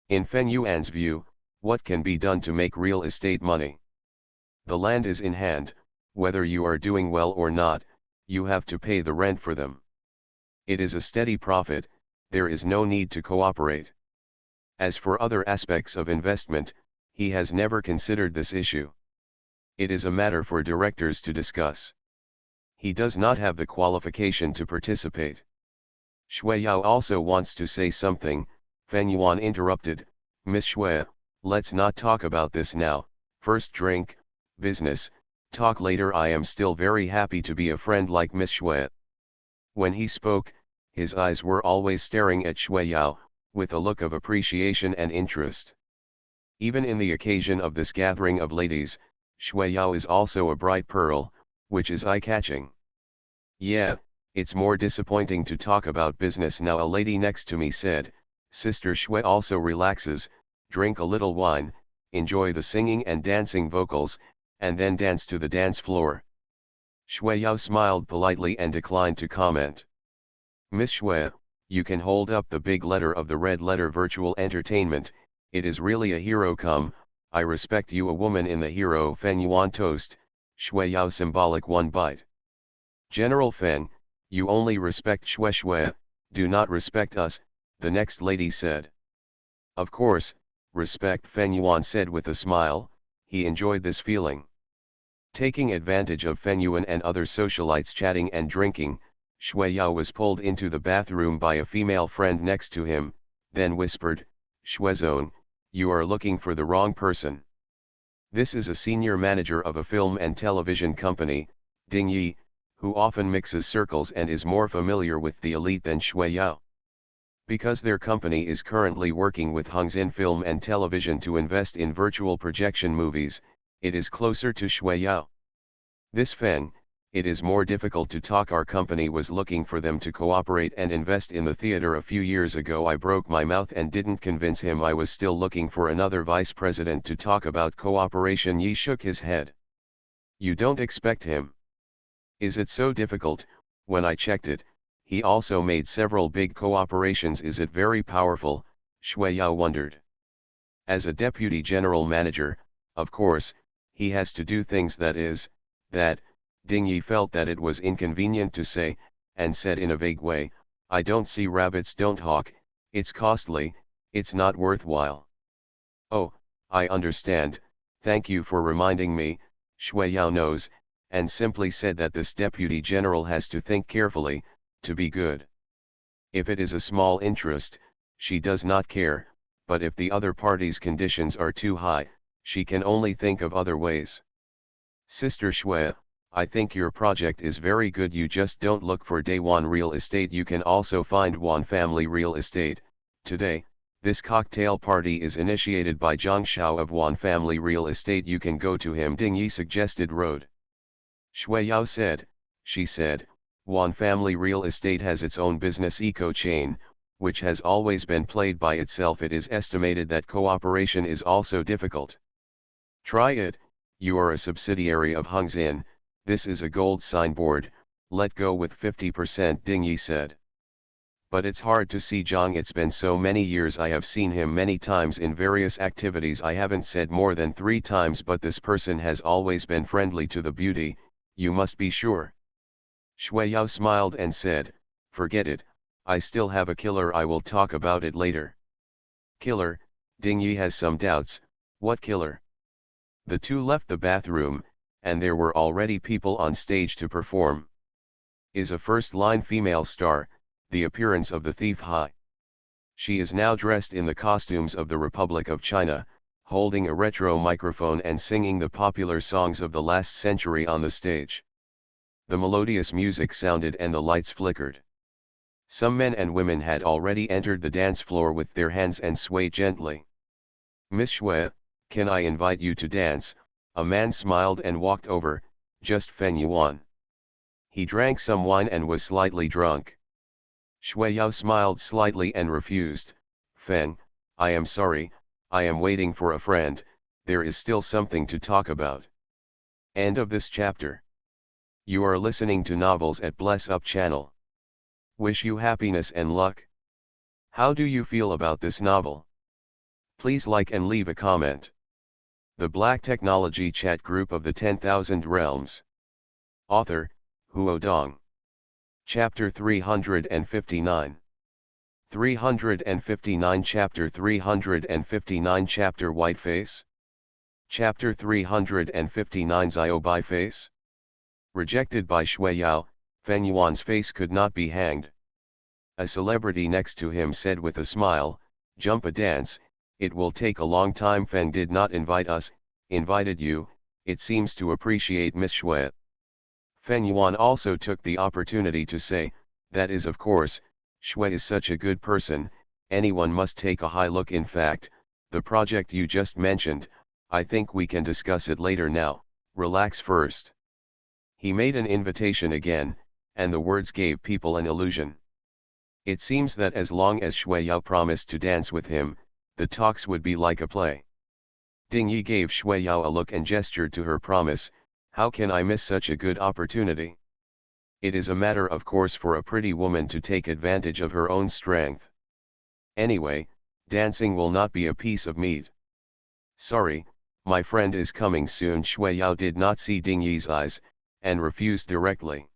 In Feng Yuan's view, What can be done to make real estate money? The land is in hand, whether you are doing well or not, you have to pay the rent for them. It is a steady profit, there is no need to cooperate. As for other aspects of investment, he has never considered this issue. It is a matter for directors to discuss. He does not have the qualification to participate. Shui Yao also wants to say something. Feng Yuan interrupted. Miss Shui, let's not talk about this now, first drink, business, talk later. I am still very happy to be a friend like Miss Shui. When he spoke, his eyes were always staring at Shui Yao, with a look of appreciation and interest. Even in the occasion of this gathering of ladies, Shui Yao is also a bright pearl, which is eye-catching. Yeah, it's more disappointing to talk about business now, a lady next to me said. Sister Shui also relaxes, drink a little wine, enjoy the singing and dancing vocals, and then dance to the dance floor. Shui Yao smiled politely and declined to comment. Miss Shui, you can hold up the big letter of the red letter virtual entertainment, it is really a hero come, I respect you, a woman in the hero. Feng Yuan toast, Shui Yao symbolic one bite. General Feng, you only respect Shui Shui, do not respect us, the next lady said. Of course, respect, Feng Yuan said with a smile, he enjoyed this feeling. Taking advantage of Feng Yuan and other socialites chatting and drinking, Shui Yao was pulled into the bathroom by a female friend next to him, then whispered, Shuizong, you are looking for the wrong person. This is a senior manager of a film and television company, Ding Yi, who often mixes circles and is more familiar with the elite than Shui Yao. Because their company is currently working with Hongxin Film and Television to invest in virtual projection movies, it is closer to Shui Yao. This Feng, it is more difficult to talk. Our company was looking for them to cooperate and invest in the theater a few years ago. I broke my mouth and didn't convince him. I was still looking for another vice president to talk about cooperation. Yi shook his head. You don't expect him? Is it so difficult? When I checked it, he also made several big cooperations. Is it very powerful? Shui Yao wondered. As a deputy general manager, of course, he has to do things that, Ding Yi felt that it was inconvenient to say, and said in a vague way, I don't see rabbits don't hawk, it's costly, it's not worthwhile. Oh, I understand, thank you for reminding me, Shui Yao knows, and simply said that this deputy general has to think carefully, to be good. If it is a small interest, she does not care, but if the other party's conditions are too high, she can only think of other ways. Sister Shui, I think your project is very good. You just don't look for Day One Real Estate. You can also find Wan Family Real Estate. Today, this cocktail party is initiated by Zhang Xiao of Wan Family Real Estate. You can go to him. Ding Yi suggested road. Shui Yao said, she said, Wan Family Real Estate has its own business eco chain, which has always been played by itself. It is estimated that cooperation is also difficult. Try it, you are a subsidiary of Hongxin. This is a gold signboard, let go with 50%, Ding Yi said. But it's hard to see Zhang, it's been so many years. I have seen him many times in various activities. I haven't said more than 3 times, but this person has always been friendly to the beauty, you must be sure. Shui Yao smiled and said, forget it, I still have a killer. I will talk about it later. Killer? Ding Yi has some doubts, what killer? The two left the bathroom, and there were already people on stage to perform. Is a first-line female star, the appearance of the thief Hai. She is now dressed in the costumes of the Republic of China, holding a retro microphone and singing the popular songs of the last century on the stage. The melodious music sounded and the lights flickered. Some men and women had already entered the dance floor with their hands and swayed gently. Miss Shui, can I invite you to dance? A man smiled and walked over, just Feng Yuan. He drank some wine and was slightly drunk. Shui Yao smiled slightly and refused. Feng, I am sorry, I am waiting for a friend, there is still something to talk about. End of this chapter. You are listening to novels at Bless Up channel. Wish you happiness and luck. How do you feel about this novel? Please like and leave a comment. The Black Technology Chat Group of the 10,000 Realms. Author, Huo Dong. Chapter 359. 359 Chapter 359 Chapter Whiteface. Chapter 359 Xiaobai Face. Rejected by Shui Yao, Feng Yuan's face could not be hanged. A celebrity next to him said with a smile, "Jump a dance, it will take a long time. Feng did not invite us, invited you, it seems to appreciate Miss Shui." Feng Yuan also took the opportunity to say, "That is of course, Shui is such a good person, anyone must take a high look. In fact, the project you just mentioned, I think we can discuss it later now, relax first." He made an invitation again, and the words gave people an illusion. It seems that as long as Shui Yao promised to dance with him, the talks would be like a play. Ding Yi gave Shui Yao a look and gestured to her promise, "How can I miss such a good opportunity? It is a matter of course for a pretty woman to take advantage of her own strength. Anyway, dancing will not be a piece of meat." "Sorry, my friend is coming soon." Shui Yao did not see Ding Yi's eyes, and refused directly.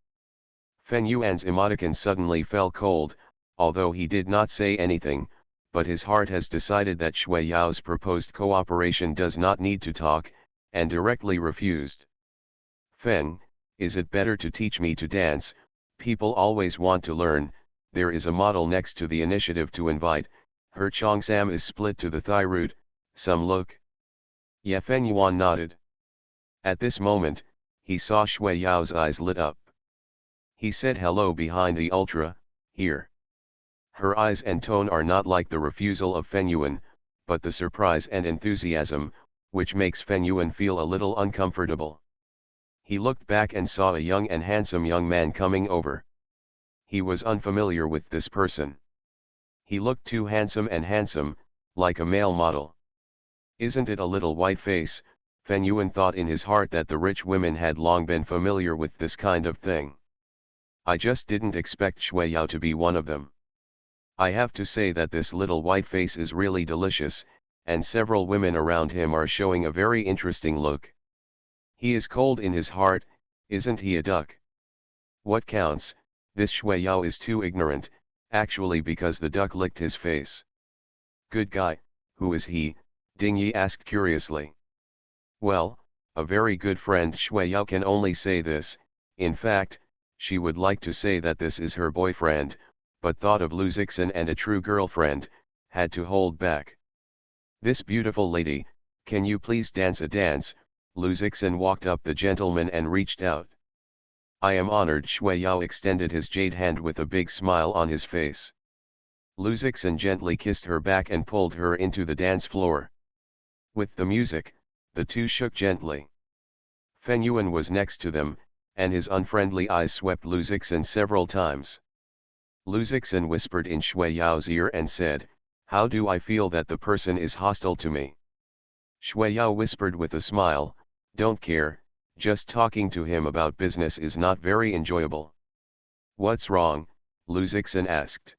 Feng Yuan's emoticon suddenly fell cold, although he did not say anything, but his heart has decided that Shui Yao's proposed cooperation does not need to talk, and directly refused. "Feng, is it better to teach me to dance? People always want to learn." There is a model next to the initiative to invite, her cheongsam is split to the thigh root, some look. Yeah, Feng Yuan nodded. At this moment, he saw Shui Yao's eyes lit up. He said hello behind the ultra, "Here." Her eyes and tone are not like the refusal of Feng Yuan, but the surprise and enthusiasm, which makes Feng Yuan feel a little uncomfortable. He looked back and saw a young and handsome young man coming over. He was unfamiliar with this person. He looked too handsome, like a male model. Isn't it a little white face? Feng Yuan thought in his heart that the rich women had long been familiar with this kind of thing. I just didn't expect Shui Yao to be one of them. I have to say that this little white face is really delicious, and several women around him are showing a very interesting look. He is cold in his heart, isn't he a duck? What counts, this Shui Yao is too ignorant, actually, because the duck licked his face. Good guy, who is he? Ding Yi asked curiously. Well, a very good friend. Shui Yao can only say this. In fact, she would like to say that this is her boyfriend, but thought of Lu Zixin and a true girlfriend, had to hold back. This beautiful lady, can you please dance a dance? Lu Zixin walked up the gentleman and reached out. I am honored. Shui Yao extended his jade hand with a big smile on his face. Lu Zixin gently kissed her back and pulled her into the dance floor. With the music, the two shook gently. Feng Yuan was next to them, and his unfriendly eyes swept Lu Zixin several times. Lu Zixin whispered in Shui Yao's ear and said, "How do I feel that the person is hostile to me?" Shui Yao whispered with a smile, "Don't care, just talking to him about business is not very enjoyable." What's wrong? Lu Zixin asked.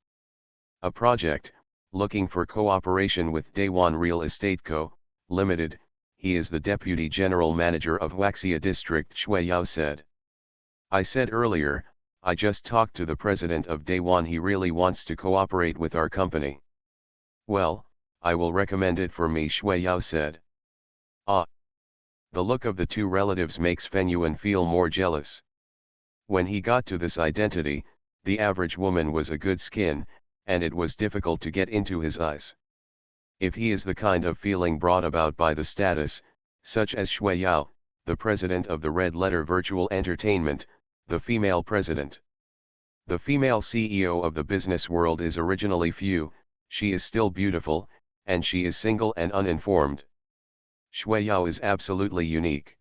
A project, looking for cooperation with Daywan Real Estate Co., Limited. He is the Deputy General Manager of Huaxia District, Shui Yao said. I said earlier, I just talked to the president of Daywan. He really wants to cooperate with our company. Well, I will recommend it for me, Shui Yao said. Ah. The look of the two relatives makes Feng Yuan feel more jealous. When he got to this identity, the average woman was a good skin, and it was difficult to get into his eyes. If he is the kind of feeling brought about by the status, such as Shui Yao, the president of the Red Letter Virtual Entertainment, the female president. The female CEO of the business world is originally few, she is still beautiful, and she is single and uninformed. Shui Yao is absolutely unique.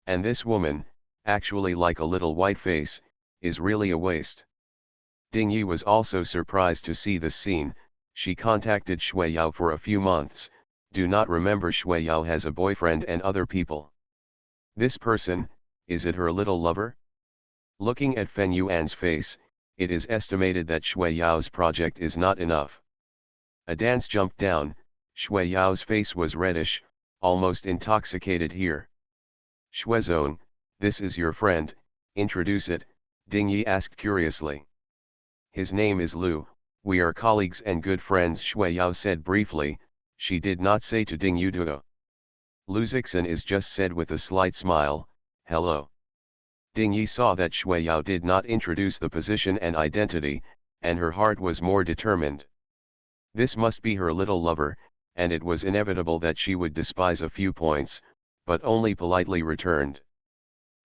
And this woman, actually like a little white face, is really a waste. Ding Yi was also surprised to see this scene. She contacted Shui Yao for a few months, do not remember Shui Yao has a boyfriend and other people. This person, is it her little lover? Looking at Feng Yuan's face, it is estimated that Shui Yao's project is not enough. A dance jumped down, Shui Yao's face was reddish, almost intoxicated here. Shuizone, this is your friend, introduce it, Ding Yi asked curiously. His name is Lu, we are colleagues and good friends, Shui Yao said briefly. She did not say to Ding Yu duo. Lu Zixin is just said with a slight smile, hello. Ding Yi saw that Shui Yao did not introduce the position and identity, and her heart was more determined. This must be her little lover, and it was inevitable that she would despise a few points, but only politely returned.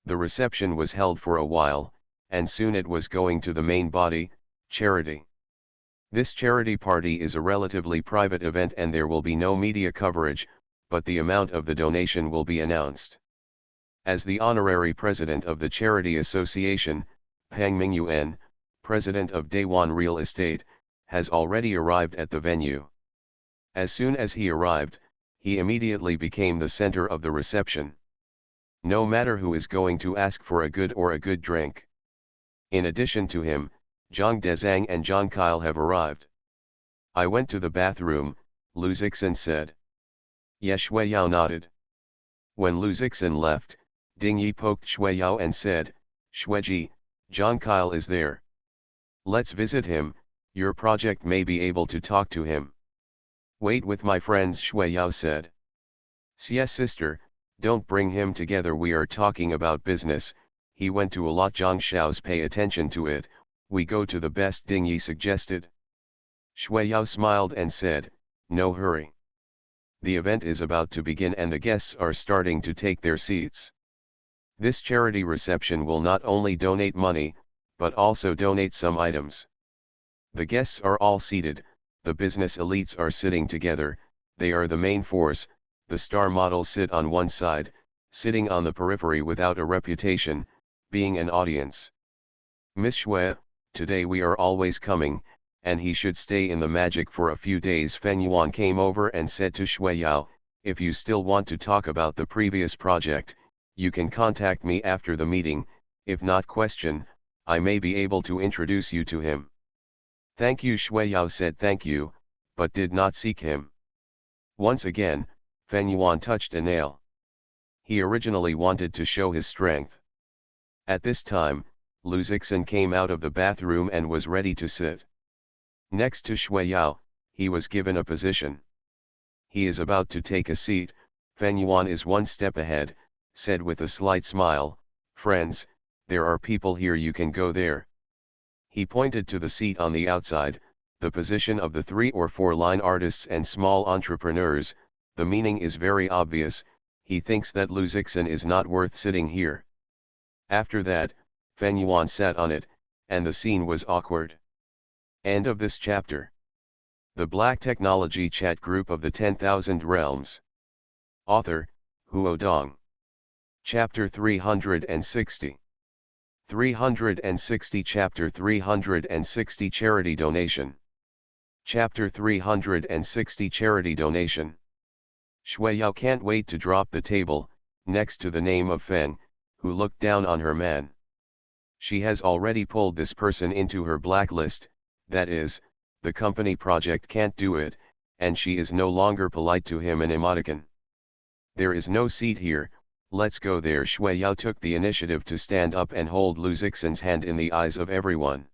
The reception was held for a while, and soon it was going to the main body, charity. This charity party is a relatively private event and there will be no media coverage, but the amount of the donation will be announced. As the honorary president of the Charity Association, Pang Mingyuan, president of Dayuan Real Estate, has already arrived at the venue. As soon as he arrived, he immediately became the center of the reception. No matter who is going to ask for a good drink. In addition to him, Zhang Dezhang and Zhang Kyle have arrived. I went to the bathroom, Lu Zixin said. Yes, Shui Yao nodded. When Lu Zixin left, Ding Yi poked Shui Yao and said, Shuiji, Zhang Kyle is there. Let's visit him, your project may be able to talk to him. Wait with my friends, Shui Yao said. Yes sister, don't bring him together, we are talking about business. He went to a lot, Zhang Xiao's pay attention to it, we go to the best, Ding Yi suggested. Shui Yao smiled and said, no hurry. The event is about to begin and the guests are starting to take their seats. This charity reception will not only donate money, but also donate some items. The guests are all seated, the business elites are sitting together, they are the main force, the star models sit on one side, sitting on the periphery without a reputation, being an audience. Miss Shui, today we are always coming, and he should stay in the magic for a few days. Feng Yuan came over and said to Shui Yao, if you still want to talk about the previous project, you can contact me after the meeting, if not question, I may be able to introduce you to him. Thank you, Shui Yao said thank you, but did not seek him. Once again, Feng Yuan touched a nail. He originally wanted to show his strength. At this time, Lu Zixin came out of the bathroom and was ready to sit. Next to Shui Yao, he was given a position. He is about to take a seat, Feng Yuan is one step ahead, said with a slight smile, friends, there are people here, you can go there. He pointed to the seat on the outside, the position of the 3 or 4 line artists and small entrepreneurs. The meaning is very obvious, he thinks that Lu Zixin is not worth sitting here. After that, Feng Yuan sat on it, and the scene was awkward. End of this chapter. The Black Technology Chat Group of the 10,000 Realms. Author, Huo Dong. Chapter 360. 360 Chapter 360 Charity Donation. Chapter 360 Charity Donation. Shui Yao can't wait to drop the table, next to the name of Feng, who looked down on her man. She has already pulled this person into her blacklist, that is, the company project can't do it, and she is no longer polite to him, an emoticon. There is no seat here, let's go there. Shui Yao took the initiative to stand up and hold Lu Zixin's hand in the eyes of everyone.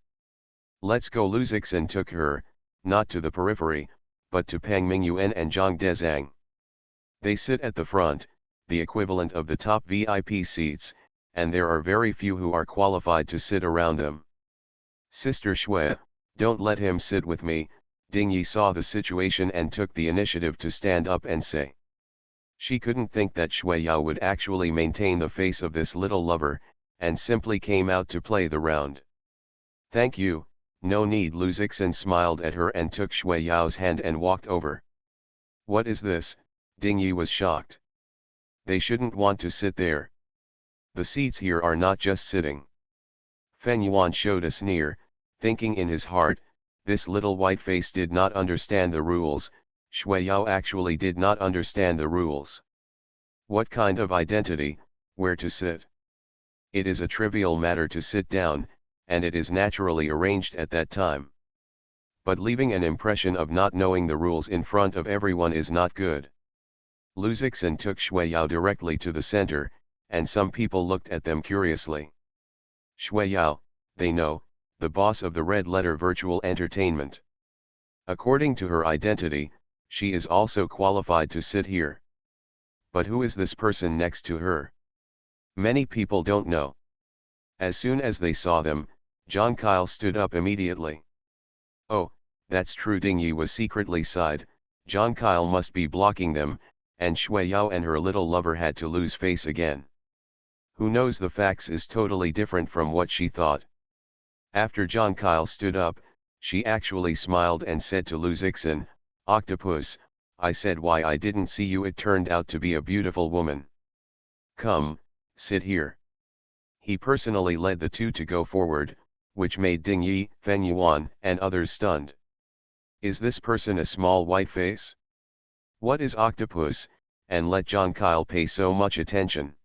Let's go. Lu Zixin took her, not to the periphery, but to Pang Mingyuan and Zhang Dezhang. They sit at the front, the equivalent of the top VIP seats, and there are very few who are qualified to sit around them. Sister Shui, don't let him sit with me. Ding Yi saw the situation and took the initiative to stand up and say. She couldn't think that Shui Yao would actually maintain the face of this little lover, and simply came out to play the round. Thank you, no need. Lu Zixin smiled at her and took Shui Yao's hand and walked over. What is this? Ding Yi was shocked. They shouldn't want to sit there. The seats here are not just sitting. Feng Yuan showed a sneer, thinking in his heart, this little white face did not understand the rules. Shui Yao actually did not understand the rules. What kind of identity, where to sit? It is a trivial matter to sit down, and it is naturally arranged at that time. But leaving an impression of not knowing the rules in front of everyone is not good. Lu Zixin took Shui Yao directly to the center, and some people looked at them curiously. Shui Yao, they know, the boss of the Red Letter Virtual Entertainment. According to her identity, she is also qualified to sit here. But who is this person next to her? Many people don't know. As soon as they saw them, Zhang Kyle stood up immediately. Oh, that's true. Ding Yi was secretly sighed. Zhang Kyle must be blocking them, and Shui Yao and her little lover had to lose face again. Who knows, the facts is totally different from what she thought. After Zhang Kyle stood up, she actually smiled and said to Lu Zixin, "Octopus, I said why I didn't see you. It turned out to be a beautiful woman. Come, sit here." He personally led the two to go forward, which made Ding Yi, Feng Yuan, and others stunned. Is this person a small white face? What is Octopus, and let Zhang Kyle pay so much attention?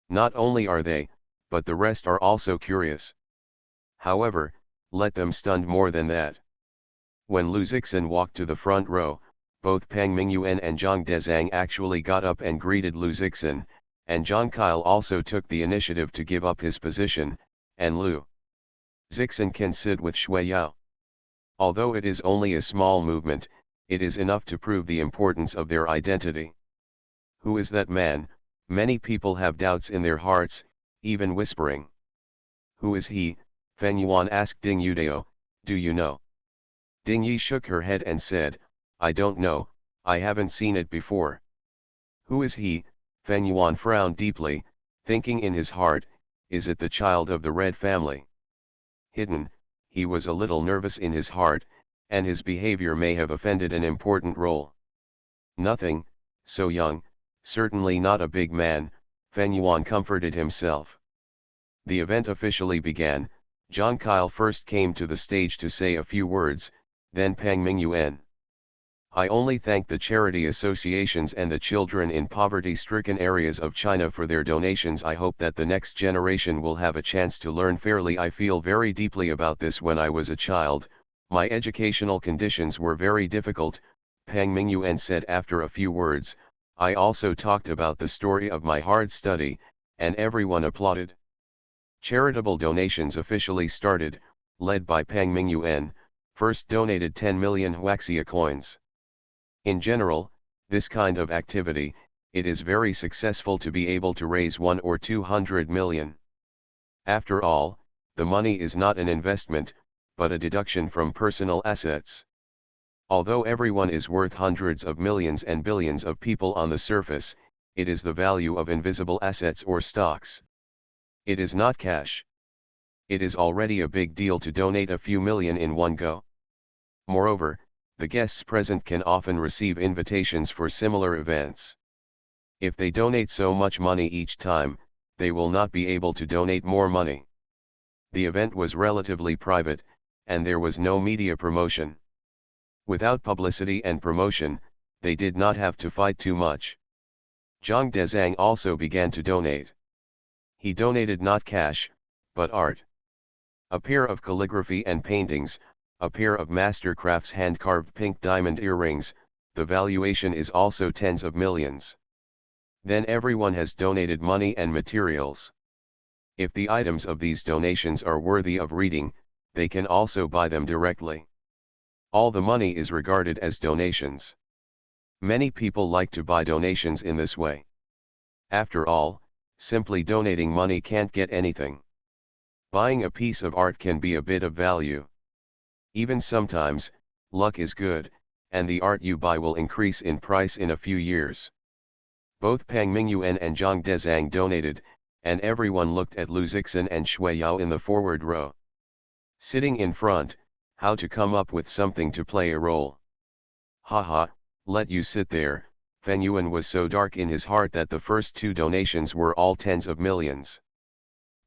Not only are they, but the rest are also curious. However, let them stunned more than that. When Lu Zixin walked to the front row, both Pang Mingyuan and Zhang Dezhang actually got up and greeted Lu Zixin, and Zhang Kyle also took the initiative to give up his position, and Lu Zixin can sit with Shui Yao. Although it is only a small movement, it is enough to prove the importance of their identity. Who is that man? Many people have doubts in their hearts, even whispering. Who is he? Feng Yuan asked Ding Yudao, do you know? Ding Yi shook her head and said, I don't know, I haven't seen it before. Who is he? Feng Yuan frowned deeply, thinking in his heart, is it the child of the Red family? Hidden, he was a little nervous in his heart, and his behavior may have offended an important role. Nothing, so young, certainly not a big man, Feng Yuan comforted himself. The event officially began. Zhang Kyle first came to the stage to say a few words, then Pang Mingyuan. I only thank the charity associations and the children in poverty-stricken areas of China for their donations. I hope that the next generation will have a chance to learn fairly. I feel very deeply about this. When I was a child, my educational conditions were very difficult, Pang Mingyuan said after a few words. I also talked about the story of my hard study, and everyone applauded. Charitable donations officially started, led by Pang Mingyuan, first donated 10 million Huaxia coins. In general, this kind of activity, it is very successful to be able to raise 1 or 200 million. After all, the money is not an investment, but a deduction from personal assets. Although everyone is worth hundreds of millions and billions of people on the surface, it is the value of invisible assets or stocks. It is not cash. It is already a big deal to donate a few million in one go. Moreover, the guests present can often receive invitations for similar events. If they donate so much money each time, they will not be able to donate more money. The event was relatively private, and there was no media promotion. Without publicity and promotion, they did not have to fight too much. Zhang Dezhang also began to donate. He donated not cash, but art. A pair of calligraphy and paintings, a pair of mastercrafts hand-carved pink diamond earrings, the valuation is also tens of millions. Then everyone has donated money and materials. If the items of these donations are worthy of reading, they can also buy them directly. All the money is regarded as donations. Many people like to buy donations in this way. After all, simply donating money can't get anything. Buying a piece of art can be a bit of value. Even sometimes, luck is good, and the art you buy will increase in price in a few years. Both Pang Mingyuan and Zhang Dezhang donated, and everyone looked at Lu Zixin and Shui Yao in the forward row. Sitting in front, how to come up with something to play a role. Haha, let you sit there. Feng Yuan was so dark in his heart that the first two donations were all tens of millions.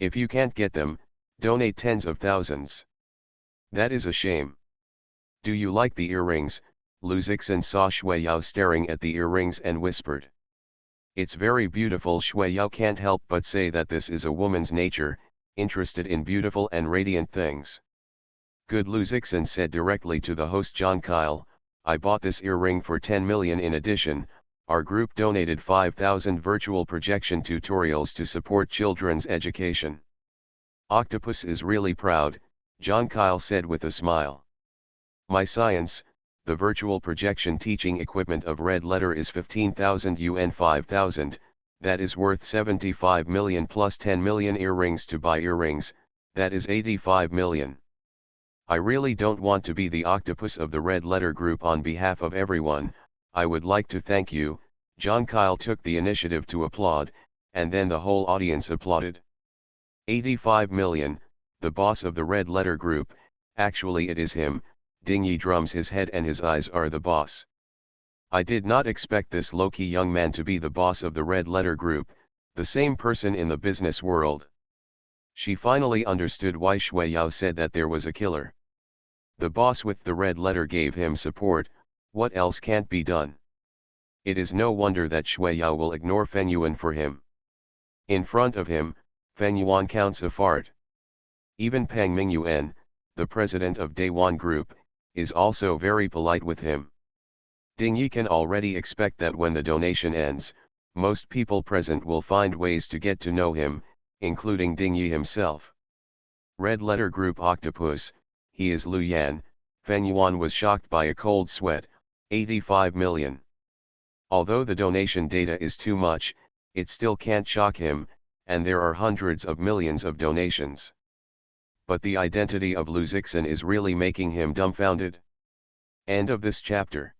If you can't get them, donate tens of thousands. That is a shame. Do you like the earrings? Lu Zixin saw Shui Yao staring at the earrings and whispered. It's very beautiful. Shui Yao can't help but say that this is a woman's nature, interested in beautiful and radiant things. Good Luzixon said directly to the host John Kyle, I bought this earring for 10 million. In addition, our group donated 5,000 virtual projection tutorials to support children's education. Octopus is really proud, John Kyle said with a smile. My science, the virtual projection teaching equipment of Red Letter is 15,000 UN 5,000, that is worth 75 million plus 10 million earrings to buy earrings, that is 85 million. I really don't want to be the octopus of the Red Letter Group. On behalf of everyone, I would like to thank you. John Kyle took the initiative to applaud, and then the whole audience applauded. 85 million, the boss of the Red Letter Group, actually it is him. Dingy drums his head and his eyes are the boss. I did not expect this low-key young man to be the boss of the Red Letter Group, the same person in the business world. She finally understood why Shui Yao said that there was a killer. The boss with the red letter gave him support, what else can't be done? It is no wonder that Shui Yao will ignore Feng Yuan for him. In front of him, Feng Yuan counts a fart. Even Peng Mingyuan, the president of Dayuan Group, is also very polite with him. Ding Yi can already expect that when the donation ends, most people present will find ways to get to know him, including Ding Yi himself. Red Letter Group Octopus, he is Lu Yan. Feng Yuan was shocked by a cold sweat, 85 million. Although the donation data is too much, it still can't shock him, and there are hundreds of millions of donations. But the identity of Luzixon is really making him dumbfounded. End of this chapter.